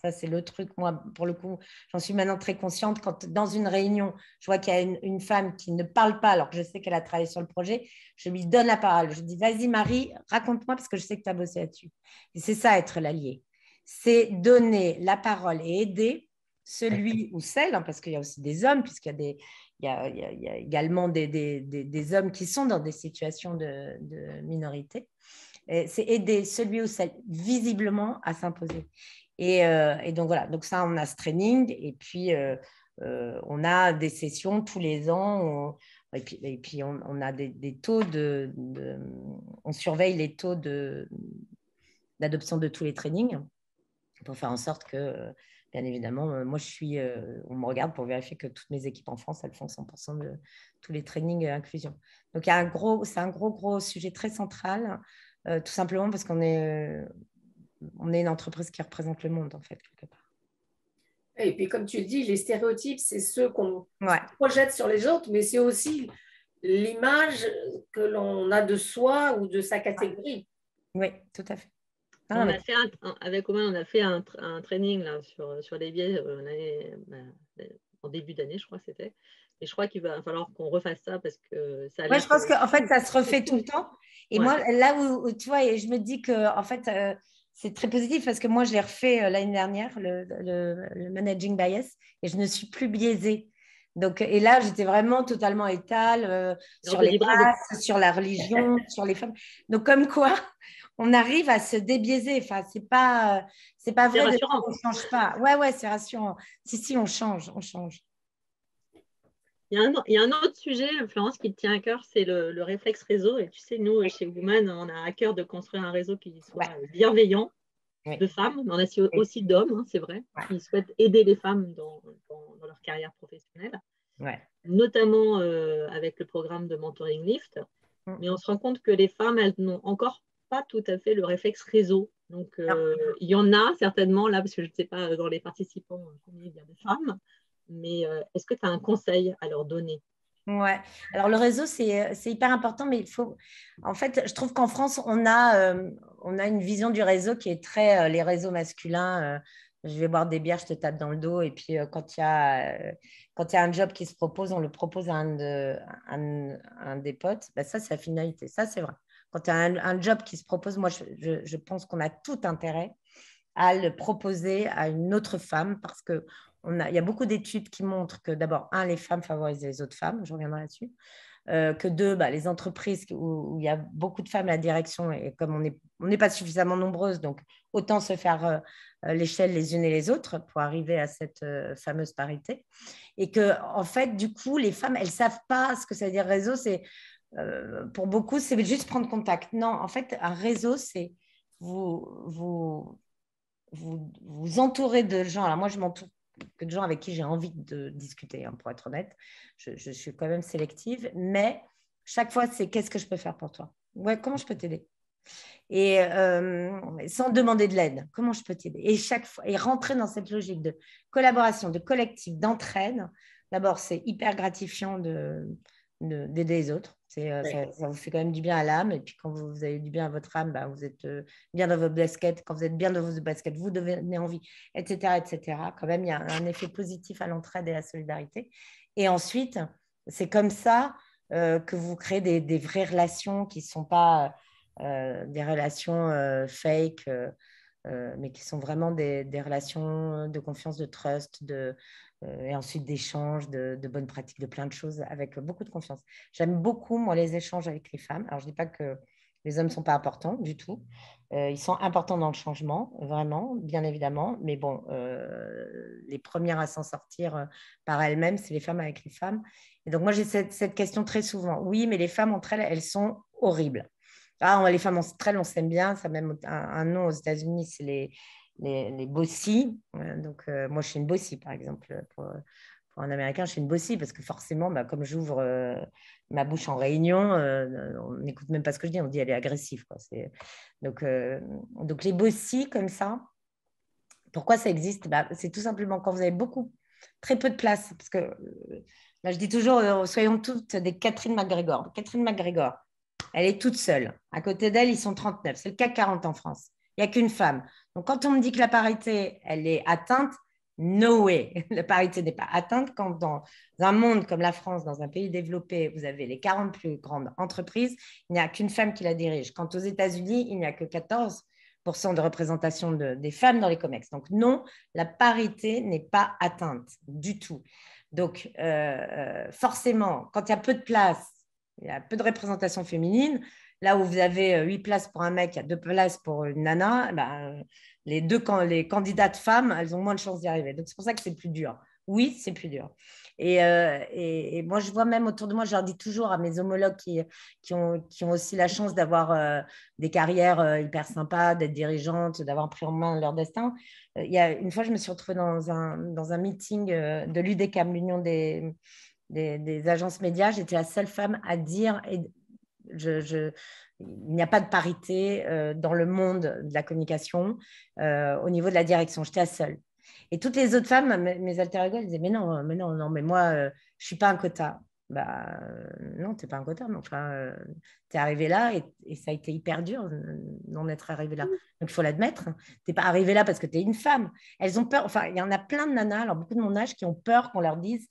ça c'est le truc, moi, pour le coup, j'en suis maintenant très consciente. Quand dans une réunion, je vois qu'il y a une femme qui ne parle pas alors que je sais qu'elle a travaillé sur le projet, je lui donne la parole. Je dis, vas-y Marie, raconte-moi parce que je sais que tu as bossé là-dessus. Et c'est ça, être l'allié. C'est donner la parole et aider celui ou celle, hein, parce qu'il y a aussi des hommes, puisqu'il y a il y a également des hommes qui sont dans des situations de minorité. C'est aider celui ou celle visiblement à s'imposer. Et donc voilà, donc ça, on a ce training et puis on a des sessions tous les ans. Et puis on a des taux on surveille les taux d'adoption de tous les trainings pour faire en sorte que, bien évidemment, moi, on me regarde pour vérifier que toutes mes équipes en France, elles font 100% de tous les trainings inclusion. Donc, c'est un gros sujet très central, tout simplement parce qu'on est une entreprise qui représente le monde, en fait, quelque part. Et puis, comme tu le dis, les stéréotypes, c'est ceux qu'on projette sur les autres, mais c'est aussi l'image que l'on a de soi ou de sa catégorie. Oui, tout à fait. On a fait avec Oman, on a fait un training là, sur les biais en début d'année, je crois que c'était. Et je crois qu'il va falloir qu'on refasse ça parce que ça. Oui, je pense qu'en fait, ça se refait tout le temps. Et moi, là où tu vois, je me dis que en fait, c'est très positif parce que moi, je l'ai refait l'année dernière, le managing bias, et je ne suis plus biaisée. Donc, et là, j'étais vraiment totalement étale sur les races, sur la religion, sur les femmes. Donc, comme quoi, on arrive à se débiaiser. Enfin, c'est pas vrai. Rassurant. On change pas. Ouais, c'est rassurant. Si, on change. Il y a un autre sujet, Florence, qui te tient à cœur, c'est le réflexe réseau. Et tu sais, nous, chez Woman, on a à cœur de construire un réseau qui soit bienveillant de femmes, mais on a aussi d'hommes, hein, c'est vrai, qui souhaitent aider les femmes dans leur carrière professionnelle, notamment avec le programme de mentoring Lift. Mais on se rend compte que les femmes, elles n'ont encore pas tout à fait le réflexe réseau. Donc, il y en a certainement là, parce que je ne sais pas dans les participants combien il y a de femmes, mais est-ce que tu as un conseil à leur donner? Ouais. Alors, le réseau, c'est hyper important, mais il faut… En fait, je trouve qu'en France, on a une vision du réseau qui est très… les réseaux masculins, je vais boire des bières, je te tape dans le dos. Et puis, quand il y a un job qui se propose, on le propose à un des potes. Ben, ça, c'est la finalité. Ça, c'est vrai. Quand il y a un job qui se propose, moi, je pense qu'on a tout intérêt à le proposer à une autre femme parce que il y a beaucoup d'études qui montrent que d'abord, les femmes favorisent les autres femmes, je reviendrai là-dessus, que deux, les entreprises où il y a beaucoup de femmes à la direction et comme on n'est pas suffisamment nombreuses, donc autant se faire l'échelle les unes et les autres pour arriver à cette fameuse parité. Et que, en fait, du coup, les femmes, elles ne savent pas ce que ça veut dire réseau. Pour beaucoup, c'est juste prendre contact. Non, en fait, un réseau, c'est vous entourez de gens. Alors moi, je m'entoure que de gens avec qui j'ai envie de discuter, hein, pour être honnête. Je suis quand même sélective, mais chaque fois, c'est qu'est-ce que je peux faire pour toi? Ouais, comment je peux t'aider? Et sans demander de l'aide, comment je peux t'aider? Et chaque fois, et rentrer dans cette logique de collaboration, de collectif, d'entraide. D'abord, c'est hyper gratifiant d'aider les autres. Ça vous fait quand même du bien à l'âme. Et puis, quand vous avez du bien à votre âme, vous êtes bien dans vos baskets. Quand vous êtes bien dans vos baskets, vous devenez envie, etc., etc. Quand même, il y a un effet positif à l'entraide et à la solidarité. Et ensuite, c'est comme ça que vous créez des vraies relations qui ne sont pas des relations fake, mais qui sont vraiment des relations de confiance, de trust, et ensuite d'échanges, de bonnes pratiques, de plein de choses avec beaucoup de confiance. J'aime beaucoup, moi, les échanges avec les femmes. Alors, je ne dis pas que les hommes ne sont pas importants du tout. Ils sont importants dans le changement, vraiment, bien évidemment. Mais bon, les premières à s'en sortir par elles-mêmes, c'est les femmes avec les femmes. Et donc, moi, j'ai cette question très souvent. Oui, mais les femmes entre elles, elles sont horribles. Les femmes entre elles, on s'aime bien. Ça a même un nom aux États-Unis, c'est les bossies. Donc, moi, je suis une bossie, par exemple. Pour un Américain, je suis une bossie parce que forcément, comme j'ouvre ma bouche en réunion, on n'écoute même pas ce que je dis. On dit elle est agressive, quoi. Donc, les bossies, comme ça, pourquoi ça existe? C'est tout simplement quand vous avez très peu de place. Parce que là, je dis toujours, soyons toutes des Catherine McGregor. Catherine McGregor, Elle est toute seule. À côté d'elle, ils sont 39. C'est le CAC 40 en France. Il n'y a qu'une femme. Donc, quand on me dit que la parité, elle est atteinte, no way. La parité n'est pas atteinte quand dans un monde comme la France, dans un pays développé, vous avez les 40 plus grandes entreprises, il n'y a qu'une femme qui la dirige. Quant aux États-Unis, il n'y a que 14% de représentation des femmes dans les COMEX. Donc, non, la parité n'est pas atteinte du tout. Donc, forcément, quand il y a peu de place, il y a peu de représentation féminine. Là où vous avez 8 places pour un mec, il y a 2 places pour une nana, ben, les candidates femmes, elles ont moins de chances d'y arriver. Donc, c'est pour ça que c'est plus dur. Oui, c'est plus dur. Et moi, je vois même autour de moi, je leur dis toujours à mes homologues qui ont aussi la chance d'avoir des carrières hyper sympas, d'être dirigeantes, d'avoir pris en main leur destin. Il y a une fois, je me suis retrouvée dans un meeting de l'UDECAM, l'Union des agences médias. J'étais la seule femme à dire il n'y a pas de parité dans le monde de la communication au niveau de la direction. J'étais la seule. Et toutes les autres femmes, mes alter ego, elles disaient mais non, mais moi, je ne suis pas un quota. Bah, non, tu n'es pas un quota, mais enfin, tu es arrivé là et ça a été hyper dur d'en être arrivé là. Donc, il faut l'admettre. Tu n'es pas arrivé là parce que tu es une femme. Elles ont peur. Enfin, il y en a plein de nanas, alors beaucoup de mon âge, qui ont peur qu'on leur dise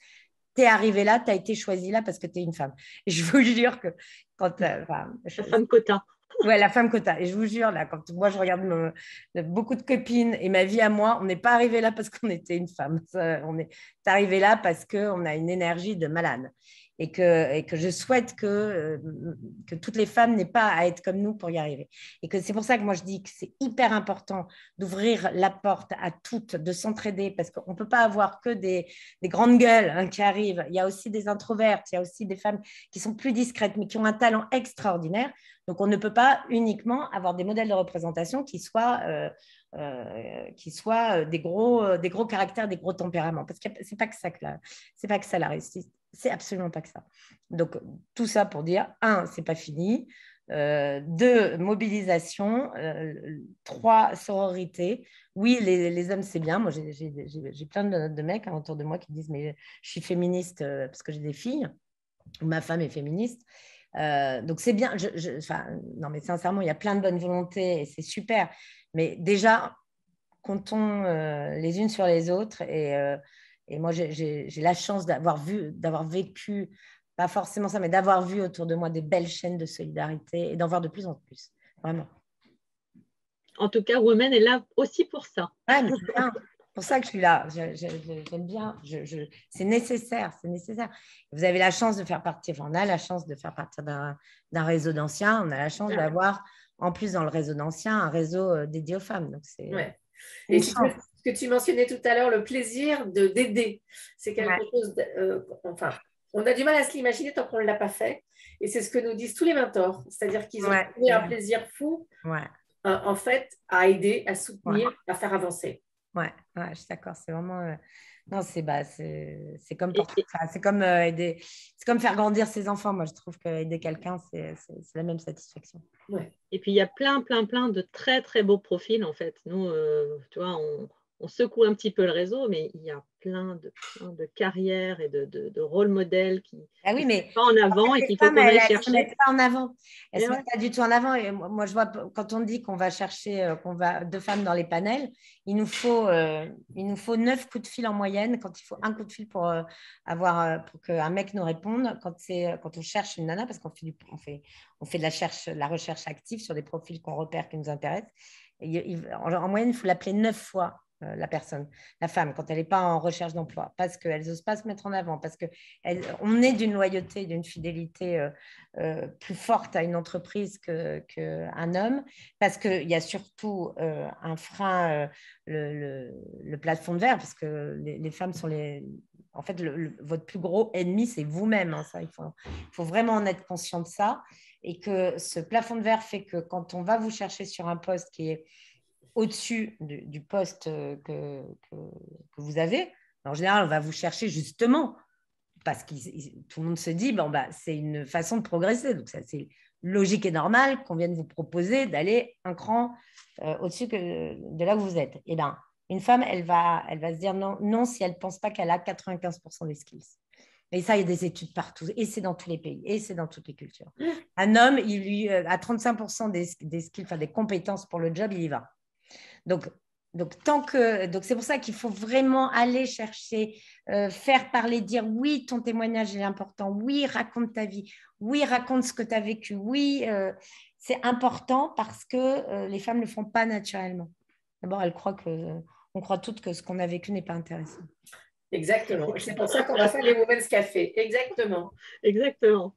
tu es arrivée là, tu as été choisie là parce que tu es une femme. Et je vous jure que quand. La femme quota. Ouais, la femme quota. Et je vous jure, là, quand moi je regarde beaucoup de copines et ma vie à moi, on n'est pas arrivé là parce qu'on était une femme. On est arrivé là parce qu'on a une énergie de malade. Et que je souhaite que toutes les femmes n'aient pas à être comme nous pour y arriver. Et que c'est pour ça que moi je dis que c'est hyper important d'ouvrir la porte à toutes, de s'entraider, parce qu'on ne peut pas avoir que des grandes gueules qui arrivent. Il y a aussi des introvertes, il y a aussi des femmes qui sont plus discrètes, mais qui ont un talent extraordinaire. Donc, on ne peut pas uniquement avoir des modèles de représentation qui soient des gros caractères, des gros tempéraments. Parce que ce n'est pas que ça la réussite. C'est absolument pas que ça. Donc, tout ça pour dire, 1, ce n'est pas fini. 2, mobilisation. 3, sororité. Oui, les hommes, c'est bien. Moi, j'ai plein de mecs autour de moi qui disent, mais je suis féministe parce que j'ai des filles, ou ma femme est féministe. Donc, c'est bien. Non, mais sincèrement, il y a plein de bonnes volontés et c'est super. Mais déjà, comptons les unes sur les autres. Et moi, j'ai la chance d'avoir vécu, pas forcément ça, mais d'avoir vu autour de moi des belles chaînes de solidarité et d'en voir de plus en plus. Vraiment. En tout cas, Women est là aussi pour ça. Ouais, mais c'est bien. C'est pour ça que je suis là. J'aime bien. C'est nécessaire. Vous avez la chance de faire partie, on a la chance de faire partie d'un réseau d'anciens. On a la chance d'avoir, en plus, dans le réseau d'anciens, un réseau dédié aux femmes. Donc, c'est et ce que tu mentionnais tout à l'heure, le plaisir d'aider. C'est quelque chose, enfin, on a du mal à se l'imaginer tant qu'on ne l'a pas fait. Et c'est ce que nous disent tous les mentors. C'est-à-dire qu'ils ont trouvé un plaisir fou, en fait, à aider, à soutenir, à faire avancer. Ouais, je suis d'accord. C'est vraiment. Non, c'est comme c'est comme aider, c'est comme faire grandir ses enfants. Moi, je trouve qu'aider quelqu'un, c'est la même satisfaction. Ouais. Et puis il y a plein de très très beaux profils en fait. Nous, tu vois, on secoue un petit peu le réseau, mais il y a plein de carrières et de rôle modèles qui ne mettent pas en avant et qu'il faut qu'on aille chercher. Elles ne se mettent pas en avant. Elles ne se mettent pas du tout en avant. Et moi, je vois, quand on dit qu'on va chercher, qu'on va 2 femmes dans les panels, il nous faut 9 coups de fil en moyenne. Quand il faut un coup de fil pour qu'un mec nous réponde, quand on cherche une nana, parce qu'on fait de la recherche active sur des profils qu'on repère qui nous intéressent. En moyenne, il faut l'appeler 9 fois. La personne, la femme, quand elle n'est pas en recherche d'emploi, parce qu'elle n'ose pas se mettre en avant, parce qu'on est d'une loyauté, d'une fidélité plus forte à une entreprise qu'un homme, parce qu'il y a surtout un frein, le plafond de verre, parce que les femmes sont en fait, votre plus gros ennemi, c'est vous-même. Hein, ça, il faut vraiment en être conscient de ça. Et que ce plafond de verre fait que quand on va vous chercher sur un poste qui est au-dessus du poste que vous avez, en général, on va vous chercher justement parce que tout le monde se dit, c'est une façon de progresser. Donc, c'est logique et normal qu'on vienne vous proposer d'aller un cran au-dessus de là où vous êtes. Et bien, une femme, elle va se dire non si elle ne pense pas qu'elle a 95% des skills. Et ça, il y a des études partout. Et c'est dans tous les pays. Et c'est dans toutes les cultures. Un homme, il lui a 35% des skills, enfin, des compétences pour le job, il y va. Donc c'est pour ça qu'il faut vraiment aller chercher, faire parler, dire oui, ton témoignage est important. Oui, raconte ta vie. Oui, raconte ce que tu as vécu. Oui, c'est important parce que les femmes ne le font pas naturellement. D'abord, on croit toutes que ce qu'on a vécu n'est pas intéressant. Exactement. C'est pour ça qu'on va faire les Women's Café. Exactement. Exactement.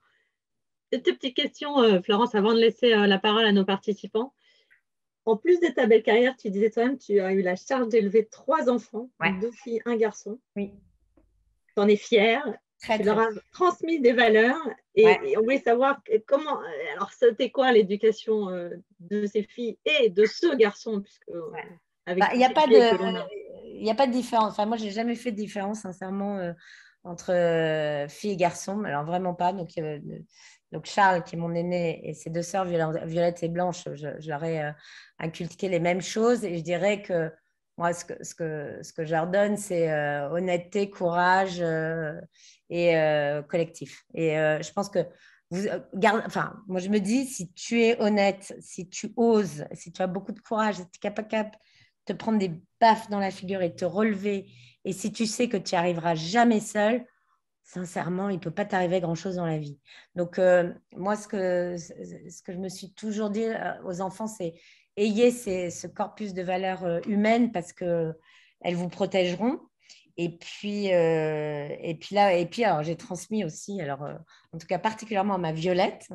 Deux petites questions, Florence, avant de laisser la parole à nos participants. En plus de ta belle carrière, tu disais toi-même, tu as eu la charge d'élever 3 enfants, Ouais. 2 filles, un garçon. Oui. Tu en es fière. Tu leur as transmis des valeurs et on voulait savoir comment. Alors, c'était quoi l'éducation de ces filles et de ce garçon, puisque avec il n'y a pas de différence. Enfin, moi, je n'ai jamais fait de différence, sincèrement, entre filles et garçons. Alors, vraiment pas. Donc, Charles, qui est mon aîné, et ses 2 sœurs, Violette et Blanche, je leur ai inculqué les mêmes choses. Et je dirais que moi, ce que je leur donne, c'est honnêteté, courage et collectif. Et je pense que moi, je me dis, si tu es honnête, si tu oses, si tu as beaucoup de courage, si tu es capable de te prendre des baffes dans la figure et de te relever, et si tu sais que tu n'y arriveras jamais seul, sincèrement, il ne peut pas t'arriver grand-chose dans la vie. Donc, moi, ce que je me suis toujours dit aux enfants, c'est ayez ce corpus de valeurs humaines parce qu'elles vous protégeront. Et puis alors j'ai transmis aussi, en tout cas particulièrement à ma Violette,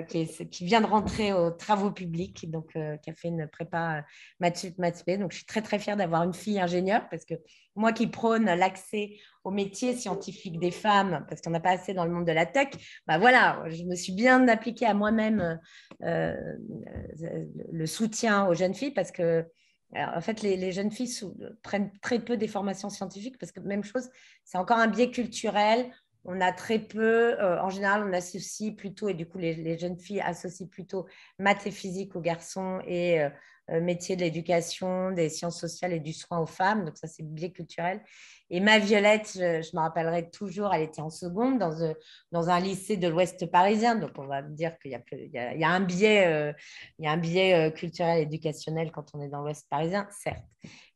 qui vient de rentrer aux travaux publics, donc qui a fait une prépa maths B. Donc je suis très très fière d'avoir une fille ingénieure parce que moi qui prône l'accès aux métiers scientifiques des femmes, parce qu'on n'a pas assez dans le monde de la tech, bah voilà, je me suis bien appliquée à moi-même le soutien aux jeunes filles parce que alors, en fait, les jeunes filles prennent très peu des formations scientifiques parce que même chose, c'est encore un biais culturel. On a très peu, en général, on associe plutôt, et du coup, les jeunes filles associent plutôt maths et physique aux garçons et métiers de l'éducation, des sciences sociales et du soin aux femmes. Donc, ça, c'est biais culturel. Et ma Violette, je me rappellerai toujours, elle était en seconde dans un lycée de l'Ouest parisien. Donc, on va me dire qu'il y a un biais culturel éducationnel quand on est dans l'Ouest parisien, certes.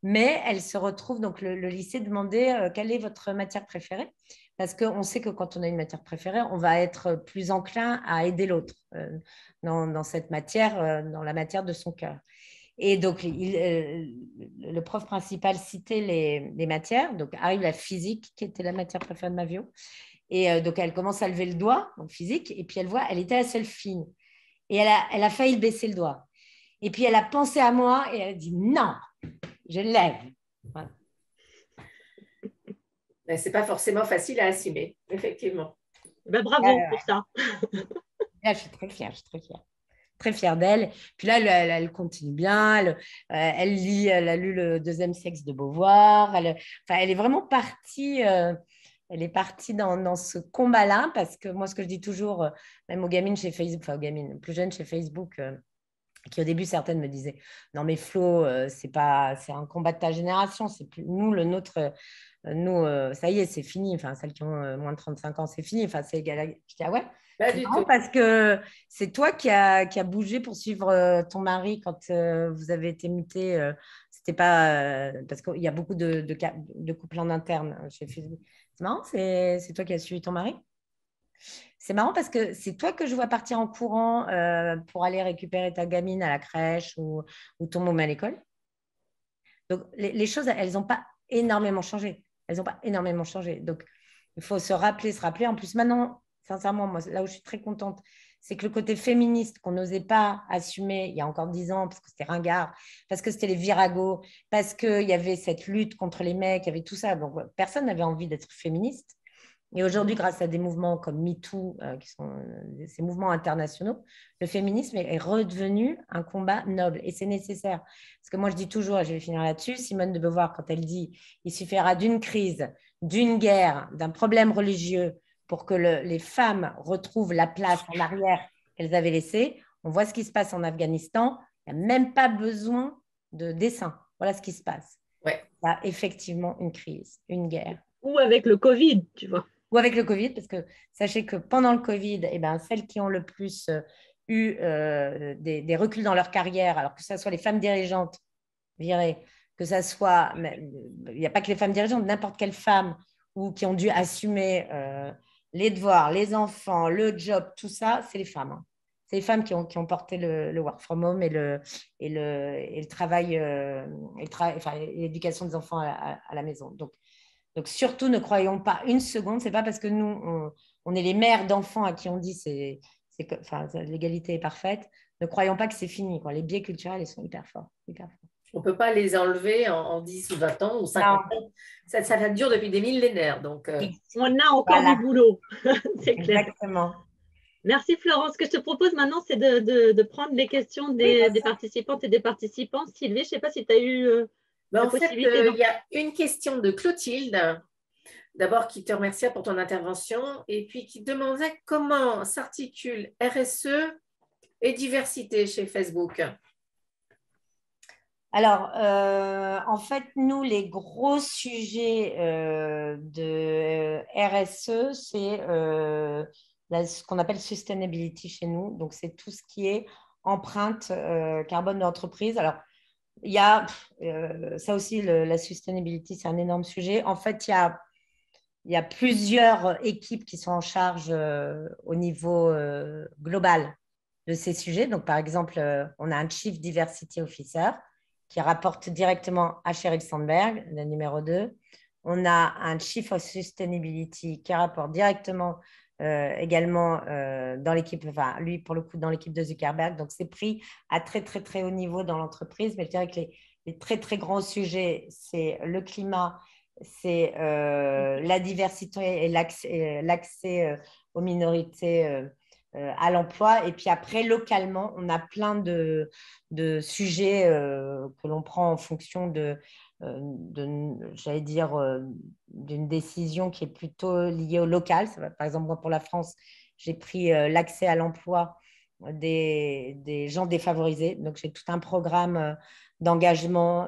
Mais elle se retrouve, donc le lycée demandait quelle est votre matière préférée. Parce qu'on sait que quand on a une matière préférée, on va être plus enclin à aider l'autre dans cette matière, dans la matière de son cœur. Et donc, le prof principal citait les matières. Donc, arrive la physique, qui était la matière préférée de ma Vio. Et donc, elle commence à lever le doigt, en physique, et puis elle voit, elle était la seule fille. Et elle a failli baisser le doigt. Et puis, elle a pensé à moi et elle a dit non, je lève. Voilà. Ce n'est pas forcément facile à assumer, effectivement. Ben, bravo pour ça. Là, je suis très fière, très fière d'elle. Puis là, elle continue bien. Elle lit, elle a lu Le deuxième sexe de Beauvoir. Elle est vraiment partie. Elle est partie dans ce combat-là parce que moi, ce que je dis toujours, même aux gamines chez Facebook, enfin aux gamines plus jeunes chez Facebook, qui au début certaines me disaient non mais Flo, c'est un combat de ta génération, c'est plus nous le nôtre. Nous, ça y est, c'est fini. Enfin, celles qui ont moins de 35 ans, c'est fini. Enfin, c'est égal. Je dis, ah ouais, c'est marrant parce que c'est toi qui a bougé pour suivre ton mari quand vous avez été muté. C'était pas parce qu'il y a beaucoup de couples en interne chez Facebook. C'est marrant, c'est toi qui as suivi ton mari. C'est marrant parce que c'est toi que je vois partir en courant pour aller récupérer ta gamine à la crèche ou ton môme à l'école. Donc, les choses, elles n'ont pas énormément changé. Elles n'ont pas énormément changé. Donc, il faut se rappeler. En plus, maintenant, sincèrement, moi, là où je suis très contente, c'est que le côté féministe qu'on n'osait pas assumer il y a encore 10 ans, parce que c'était ringard, parce que c'était les viragos, parce qu'il y avait cette lutte contre les mecs, il y avait tout ça. Donc, personne n'avait envie d'être féministe. Et aujourd'hui, grâce à des mouvements comme MeToo, qui sont ces mouvements internationaux, le féminisme est redevenu un combat noble. Et c'est nécessaire. Parce que moi, je dis toujours, et je vais finir là-dessus, Simone de Beauvoir, quand elle dit « il suffira d'une crise, d'une guerre, d'un problème religieux pour que les femmes retrouvent la place en arrière qu'elles avaient laissée », on voit ce qui se passe en Afghanistan. Il n'y a même pas besoin de dessin. Voilà ce qui se passe. Ouais. Il y a effectivement une crise, une guerre. Ou avec le Covid, tu vois. ou avec le Covid, parce que sachez que pendant le Covid, eh ben, celles qui ont le plus eu des reculs dans leur carrière, alors que ce soit les femmes dirigeantes virées, que ce soit, il n'y a pas que les femmes dirigeantes, n'importe quelle femme ou qui ont dû assumer les devoirs, les enfants, le job, tout ça, c'est les femmes. Hein. C'est les femmes qui ont porté le work from home et le travail, enfin, l'éducation des enfants à la maison. Donc, surtout, ne croyons pas une seconde, ce n'est pas parce que nous, on est les mères d'enfants à qui on dit enfin, l'égalité est parfaite, ne croyons pas que c'est fini. Quoi. Les biais culturels, ils sont hyper forts. Hyper forts. On ne peut pas les enlever en 10 ou 20 ans ou 50 ans. Ça dure depuis des millénaires. Donc, on a encore du boulot, c'est clair. Exactement. Merci Florence. Ce que je te propose maintenant, c'est de prendre les questions des participantes et des participants. Sylvie, je ne sais pas si tu as eu en fait, il y a une question de Clotilde, d'abord qui te remercie pour ton intervention, et puis qui demandait comment s'articule RSE et diversité chez Facebook. Alors, en fait, nous, les gros sujets de RSE, c'est ce qu'on appelle sustainability chez nous. Donc, c'est tout ce qui est empreinte carbone de l'entreprise. Alors, il y a ça aussi, la sustainability, c'est un énorme sujet. En fait, il y a plusieurs équipes qui sont en charge au niveau global de ces sujets. Donc, par exemple, on a un Chief Diversity Officer qui rapporte directement à Sheryl Sandberg, le numéro 2. On a un Chief of Sustainability qui rapporte directement également dans l'équipe, enfin, lui, pour le coup, dans l'équipe de Zuckerberg. Donc, c'est pris à très, très, très haut niveau dans l'entreprise. Mais je dirais que les très, très grands sujets, c'est le climat, c'est la diversité et l'accès aux minorités à l'emploi. Et puis après, localement, on a plein de sujets que l'on prend en fonction j'allais dire, d'une décision qui est plutôt liée au local. Par exemple, moi, pour la France, j'ai pris l'accès à l'emploi des gens défavorisés. Donc, j'ai tout un programme d'engagement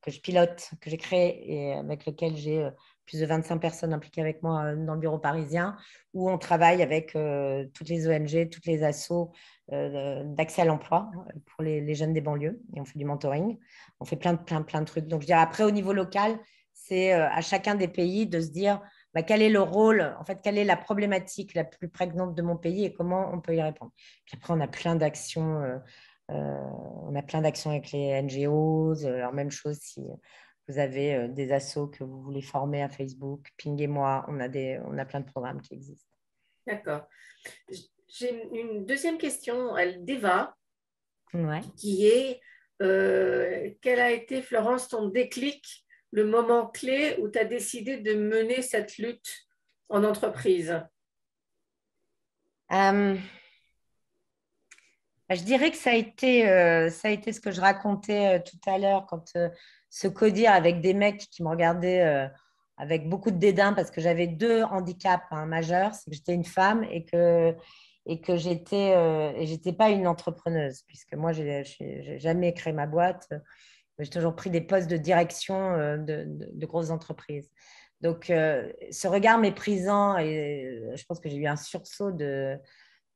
que je pilote, que j'ai créé et avec lequel j'ai plus de 25 personnes impliquées avec moi dans le bureau parisien, où on travaille avec toutes les ONG, toutes les assos d'accès à l'emploi pour les jeunes des banlieues. Et on fait du mentoring. On fait plein de trucs. Donc, je dirais après, au niveau local, c'est à chacun des pays de se dire quel est le rôle, en fait, quelle est la problématique la plus prégnante de mon pays et comment on peut y répondre. Puis après, on a plein d'actions. On a plein d'actions avec les NGOs. Alors, même chose si vous avez des assos que vous voulez former à Facebook, pinguez-moi. On a plein de programmes qui existent. D'accord. J'ai une deuxième question, d'Eva, qui est quel a été, Florence, ton déclic, le moment clé où tu as décidé de mener cette lutte en entreprise? Je dirais que ça a été ce que je racontais tout à l'heure quand ce codir avec des mecs qui me regardaient avec beaucoup de dédain parce que j'avais 2 handicaps majeurs, c'est que j'étais une femme et que j'étais pas une entrepreneuse puisque moi j'ai jamais créé ma boîte, j'ai toujours pris des postes de direction de grosses entreprises. Donc ce regard méprisant et je pense que j'ai eu un sursaut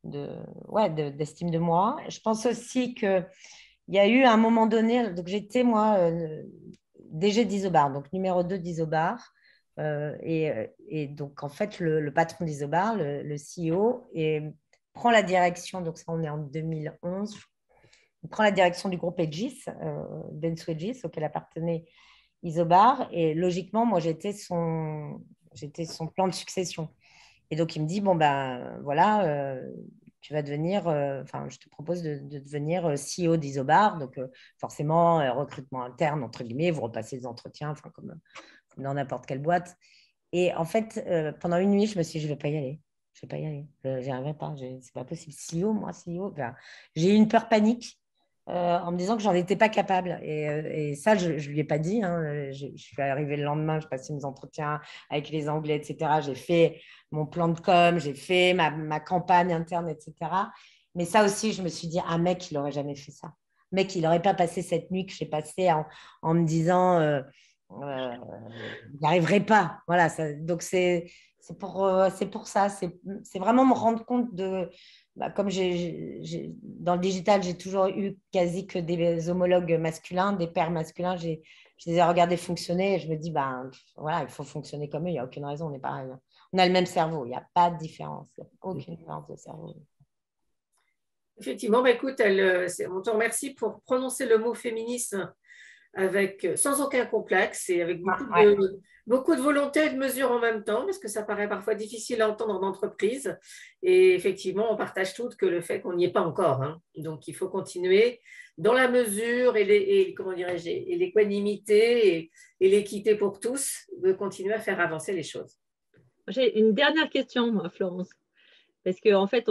d'estime de moi. Je pense aussi qu'il y a eu un moment donné, donc j'étais moi DG d'Isobar, donc numéro 2 d'Isobar. Et donc en fait le patron d'Isobar, le CEO, prend la direction, donc ça on est en 2011, il prend la direction du groupe Aegis, Denso Aegis, auquel appartenait Isobar. Et logiquement, moi j'étais son plan de succession. Et donc, il me dit, bon, ben voilà, tu vas devenir, je te propose de devenir CEO d'Isobar. Donc, forcément, recrutement interne, entre guillemets, vous repassez les entretiens, comme dans n'importe quelle boîte. Et en fait, pendant une nuit, je me suis dit, je ne vais pas y aller. Je ne vais pas y aller. Je n'y arriverai pas. Ce n'est pas possible. CEO, moi, CEO. Enfin, j'ai eu une peur panique en me disant que j'en étais pas capable. Et ça, je ne lui ai pas dit. Hein. Je suis arrivée le lendemain, je passais mes entretiens avec les Anglais, etc. J'ai fait mon plan de com, j'ai fait ma campagne interne, etc. Mais ça aussi, je me suis dit, un mec, il n'aurait jamais fait ça. Un mec, il n'aurait pas passé cette nuit que j'ai passée en me disant, il n'y arriverait pas. Voilà, donc c'est C'est pour ça. C'est vraiment me rendre compte de… comme dans le digital, j'ai toujours eu quasi que des homologues masculins, des pairs masculins. Je les ai regardés fonctionner et je me dis, voilà, il faut fonctionner comme eux. Il n'y a aucune raison, on est pareil. On a le même cerveau. Il n'y a pas de différence. Il n'y a aucune différence de cerveau. Effectivement, écoute, on te remercie pour prononcer le mot féminisme sans aucun complexe et avec beaucoup de volonté et de mesure en même temps, parce que ça paraît parfois difficile à entendre en entreprise. Et effectivement, on partage toutes que le fait qu'on n'y est pas encore. Hein. Donc, il faut continuer dans la mesure et comment dirais-je, et l'équanimité et l'équité pour tous, de continuer à faire avancer les choses. J'ai une dernière question, moi, Florence. Parce qu'en fait,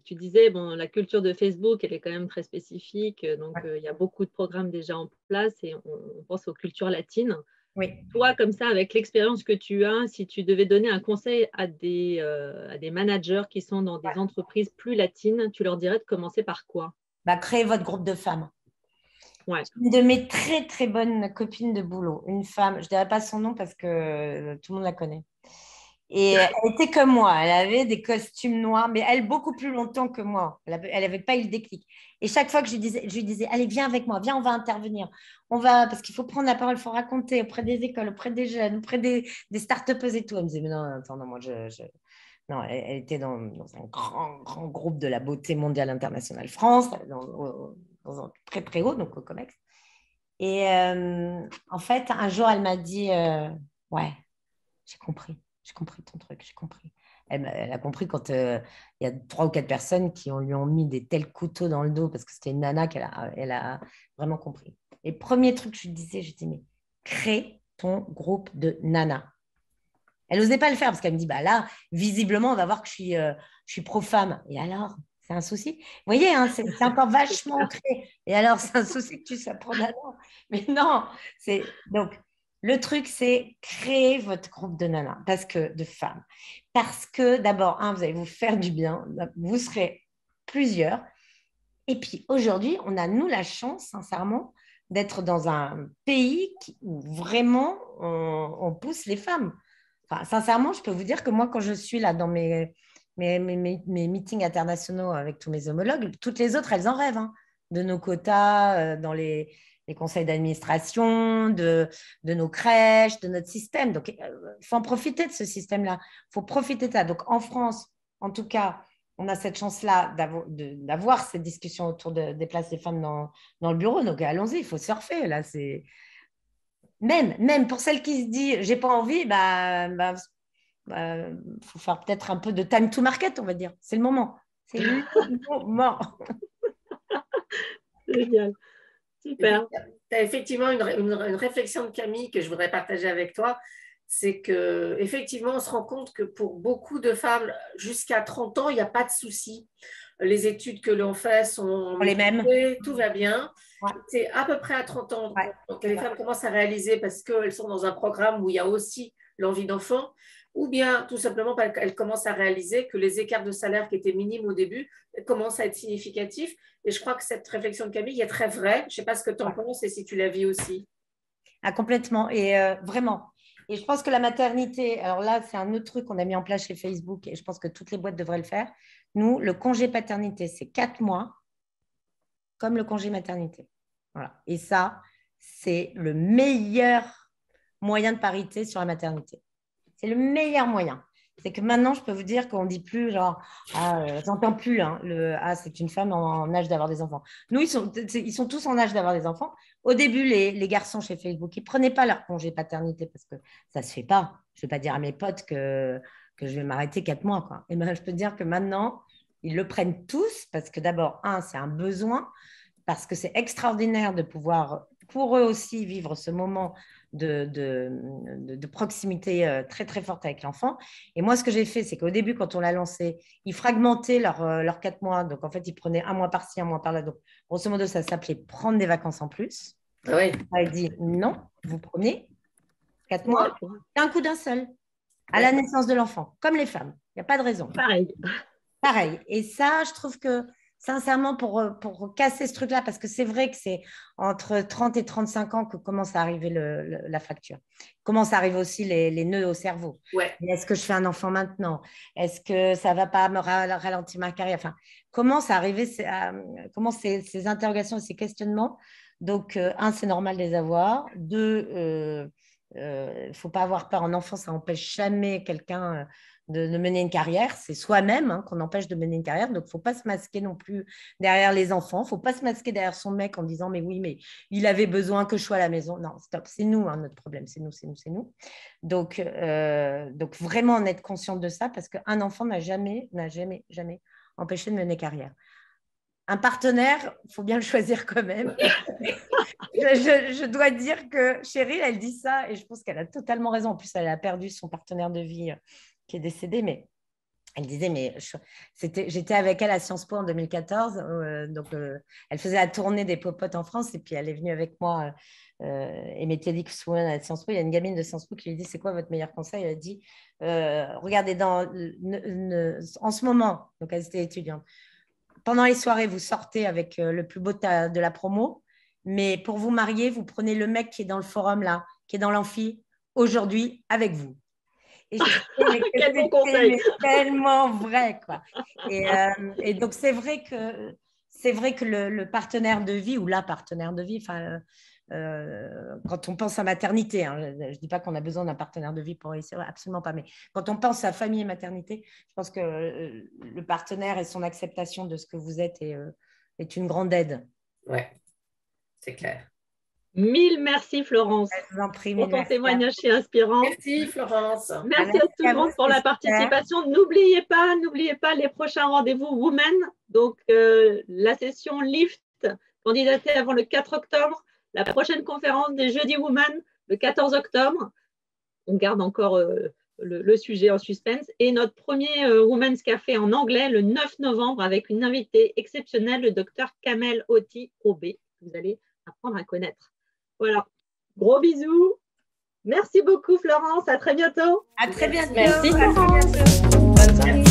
tu disais, la culture de Facebook, elle est quand même très spécifique. Donc, il y a beaucoup de programmes déjà en place et on pense aux cultures latines. Oui. Toi, comme ça, avec l'expérience que tu as, si tu devais donner un conseil à des managers qui sont dans des entreprises plus latines, tu leur dirais de commencer par quoi? Créer votre groupe de femmes. Ouais. Une de mes très, très bonnes copines de boulot, une femme, je ne dirais pas son nom parce que tout le monde la connaît. Et elle était comme moi, elle avait des costumes noirs, mais elle beaucoup plus longtemps que moi. Elle n'avait pas eu le déclic. Et chaque fois que je lui disais, allez, viens avec moi, viens, on va intervenir. Parce qu'il faut prendre la parole, il faut raconter auprès des écoles, auprès des jeunes, auprès des start-upers et tout. Elle me disait, mais non, attends, non, moi, Non, elle était dans un grand, grand groupe de la beauté mondiale internationale France, dans un très, très haut, donc au COMEX. Et en fait, un jour, elle m'a dit, ouais, j'ai compris ton truc, j'ai compris. Elle a compris quand il y a 3 ou 4 personnes qui lui ont mis des tels couteaux dans le dos parce que c'était une nana elle a vraiment compris. Et premier truc que je lui disais, mais crée ton groupe de nanas. Elle n'osait pas le faire parce qu'elle me dit, là, visiblement, on va voir que je suis pro-femme. Et alors, c'est un souci? Vous voyez, hein, c'est encore vachement ancré. Et alors, c'est un souci que tu sois pro-nana. Mais non, donc, le truc, c'est créer votre groupe de nanas, de femmes. Parce que d'abord, vous allez vous faire du bien, vous serez plusieurs. Et puis aujourd'hui, on a, nous, la chance, sincèrement, d'être dans un pays où vraiment on pousse les femmes. Enfin, sincèrement, je peux vous dire que moi, quand je suis là dans mes meetings internationaux avec tous mes homologues, toutes les autres, elles en rêvent, hein, de nos quotas dans les conseils d'administration, de nos crèches, de notre système. Donc, il faut en profiter de ce système-là. Il faut profiter de ça. Donc, en France, en tout cas, on a cette chance-là d'avoir ces discussions autour des places des femmes dans le bureau. Donc, allons-y, il faut surfer. Là, c'est… Même pour celle qui se dit j'ai pas envie, faut faire peut-être un peu de time to market, on va dire. C'est le moment. C'est le moment. Génial. Super. Tu as effectivement une réflexion de Camille que je voudrais partager avec toi. C'est qu'effectivement, on se rend compte que pour beaucoup de femmes, jusqu'à 30 ans, il n'y a pas de souci. Les études que l'on fait sont les mêmes. Tout va bien. Ouais. C'est à peu près à 30 ans que les femmes commencent à réaliser parce qu'elles sont dans un programme où il y a aussi l'envie d'enfant, ou bien tout simplement parce qu'elles commencent à réaliser que les écarts de salaire qui étaient minimes au début commencent à être significatifs. Et je crois que cette réflexion de Camille est très vraie. Je ne sais pas ce que tu en penses et si tu la vis aussi. Complètement. Et vraiment. Et je pense que la maternité, alors là, c'est un autre truc qu'on a mis en place chez Facebook et je pense que toutes les boîtes devraient le faire. Nous, le congé paternité, c'est 4 mois, comme le congé maternité. Voilà. Et ça, c'est le meilleur moyen de parité sur la maternité. C'est le meilleur moyen. C'est que maintenant, je peux vous dire qu'on ne dit plus genre, j'entends plus, hein, c'est une femme en âge d'avoir des enfants. Nous, ils sont tous en âge d'avoir des enfants. Au début, les garçons chez Facebook, ils ne prenaient pas leur congé paternité parce que ça ne se fait pas. Je ne vais pas dire à mes potes que je vais m'arrêter 4 mois. Quoi. Et je peux dire que maintenant, ils le prennent tous parce que d'abord, c'est un besoin, parce que c'est extraordinaire de pouvoir, pour eux aussi, vivre ce moment de proximité très, très forte avec l'enfant. Et moi, ce que j'ai fait, c'est qu'au début, quand on l'a lancé, ils fragmentaient leurs 4 mois. Donc, en fait, ils prenaient 1 mois par-ci, 1 mois par-là. Donc, grosso modo, ça s'appelait prendre des vacances en plus. Oui. Elle dit non, vous prenez 4 mois d'un coup d'un seul, à la naissance de l'enfant, comme les femmes. Il n'y a pas de raison. Pareil. Et ça, je trouve que sincèrement, pour casser ce truc-là, parce que c'est vrai que c'est entre 30 et 35 ans que commence à arriver la fracture. Commence à arriver aussi les nœuds au cerveau. Ouais. Est-ce que je fais un enfant maintenant? Est-ce que ça ne va pas me ralentir ma carrière? Enfin, commence à arriver ces interrogations et ces questionnements. Donc, un, c'est normal de les avoir. Deux, il ne faut pas avoir peur. En enfant, ça n'empêche jamais quelqu'un de mener une carrière. C'est soi-même qu'on empêche de mener une carrière. Donc, il ne faut pas se masquer non plus derrière les enfants. Il ne faut pas se masquer derrière son mec en disant « mais oui, mais il avait besoin que je sois à la maison ». Non, stop, c'est nous notre problème. C'est nous. Donc, vraiment en être consciente de ça parce qu'un enfant n'a jamais empêché de mener carrière. Un partenaire, il faut bien le choisir quand même. je dois dire que Cheryl, elle dit ça et je pense qu'elle a totalement raison. En plus, elle a perdu son partenaire de vie qui est décédé, mais elle disait, mais j'étais avec elle à Sciences Po en 2014, elle faisait la tournée des popotes en France et puis elle est venue avec moi et Métélique Women à Sciences Po. Il y a une gamine de Sciences Po qui lui dit, c'est quoi votre meilleur conseil? Elle a dit, regardez, en ce moment, donc elle était étudiante, pendant les soirées, vous sortez avec le plus beau de la promo, mais pour vous marier, vous prenez le mec qui est dans le forum là, qui est dans l'amphi, aujourd'hui avec vous. Et quel bon conseil. Tellement vrai, quoi. Et donc, c'est vrai que le partenaire de vie ou la partenaire de vie, quand on pense à maternité, je ne dis pas qu'on a besoin d'un partenaire de vie pour réussir, absolument pas, mais quand on pense à famille et maternité, je pense que le partenaire et son acceptation de ce que vous êtes est une grande aide. Ouais, c'est clair. Mille merci Florence pour ton témoignage si inspirant. Merci Florence. Merci à tout le monde pour la participation. N'oubliez pas les prochains rendez-vous Women. Donc la session Lift, candidatée avant le 4 octobre. La prochaine conférence des Jeudis Women, le 14 octobre. On garde encore le sujet en suspense. Et notre premier Women's Café en anglais le 9 novembre avec une invitée exceptionnelle, le docteur Kamel Oti-Obé, que vous allez apprendre à connaître. Voilà, gros bisous. Merci beaucoup Florence, à très bientôt. À très bientôt. Merci Florence. Bonne soirée.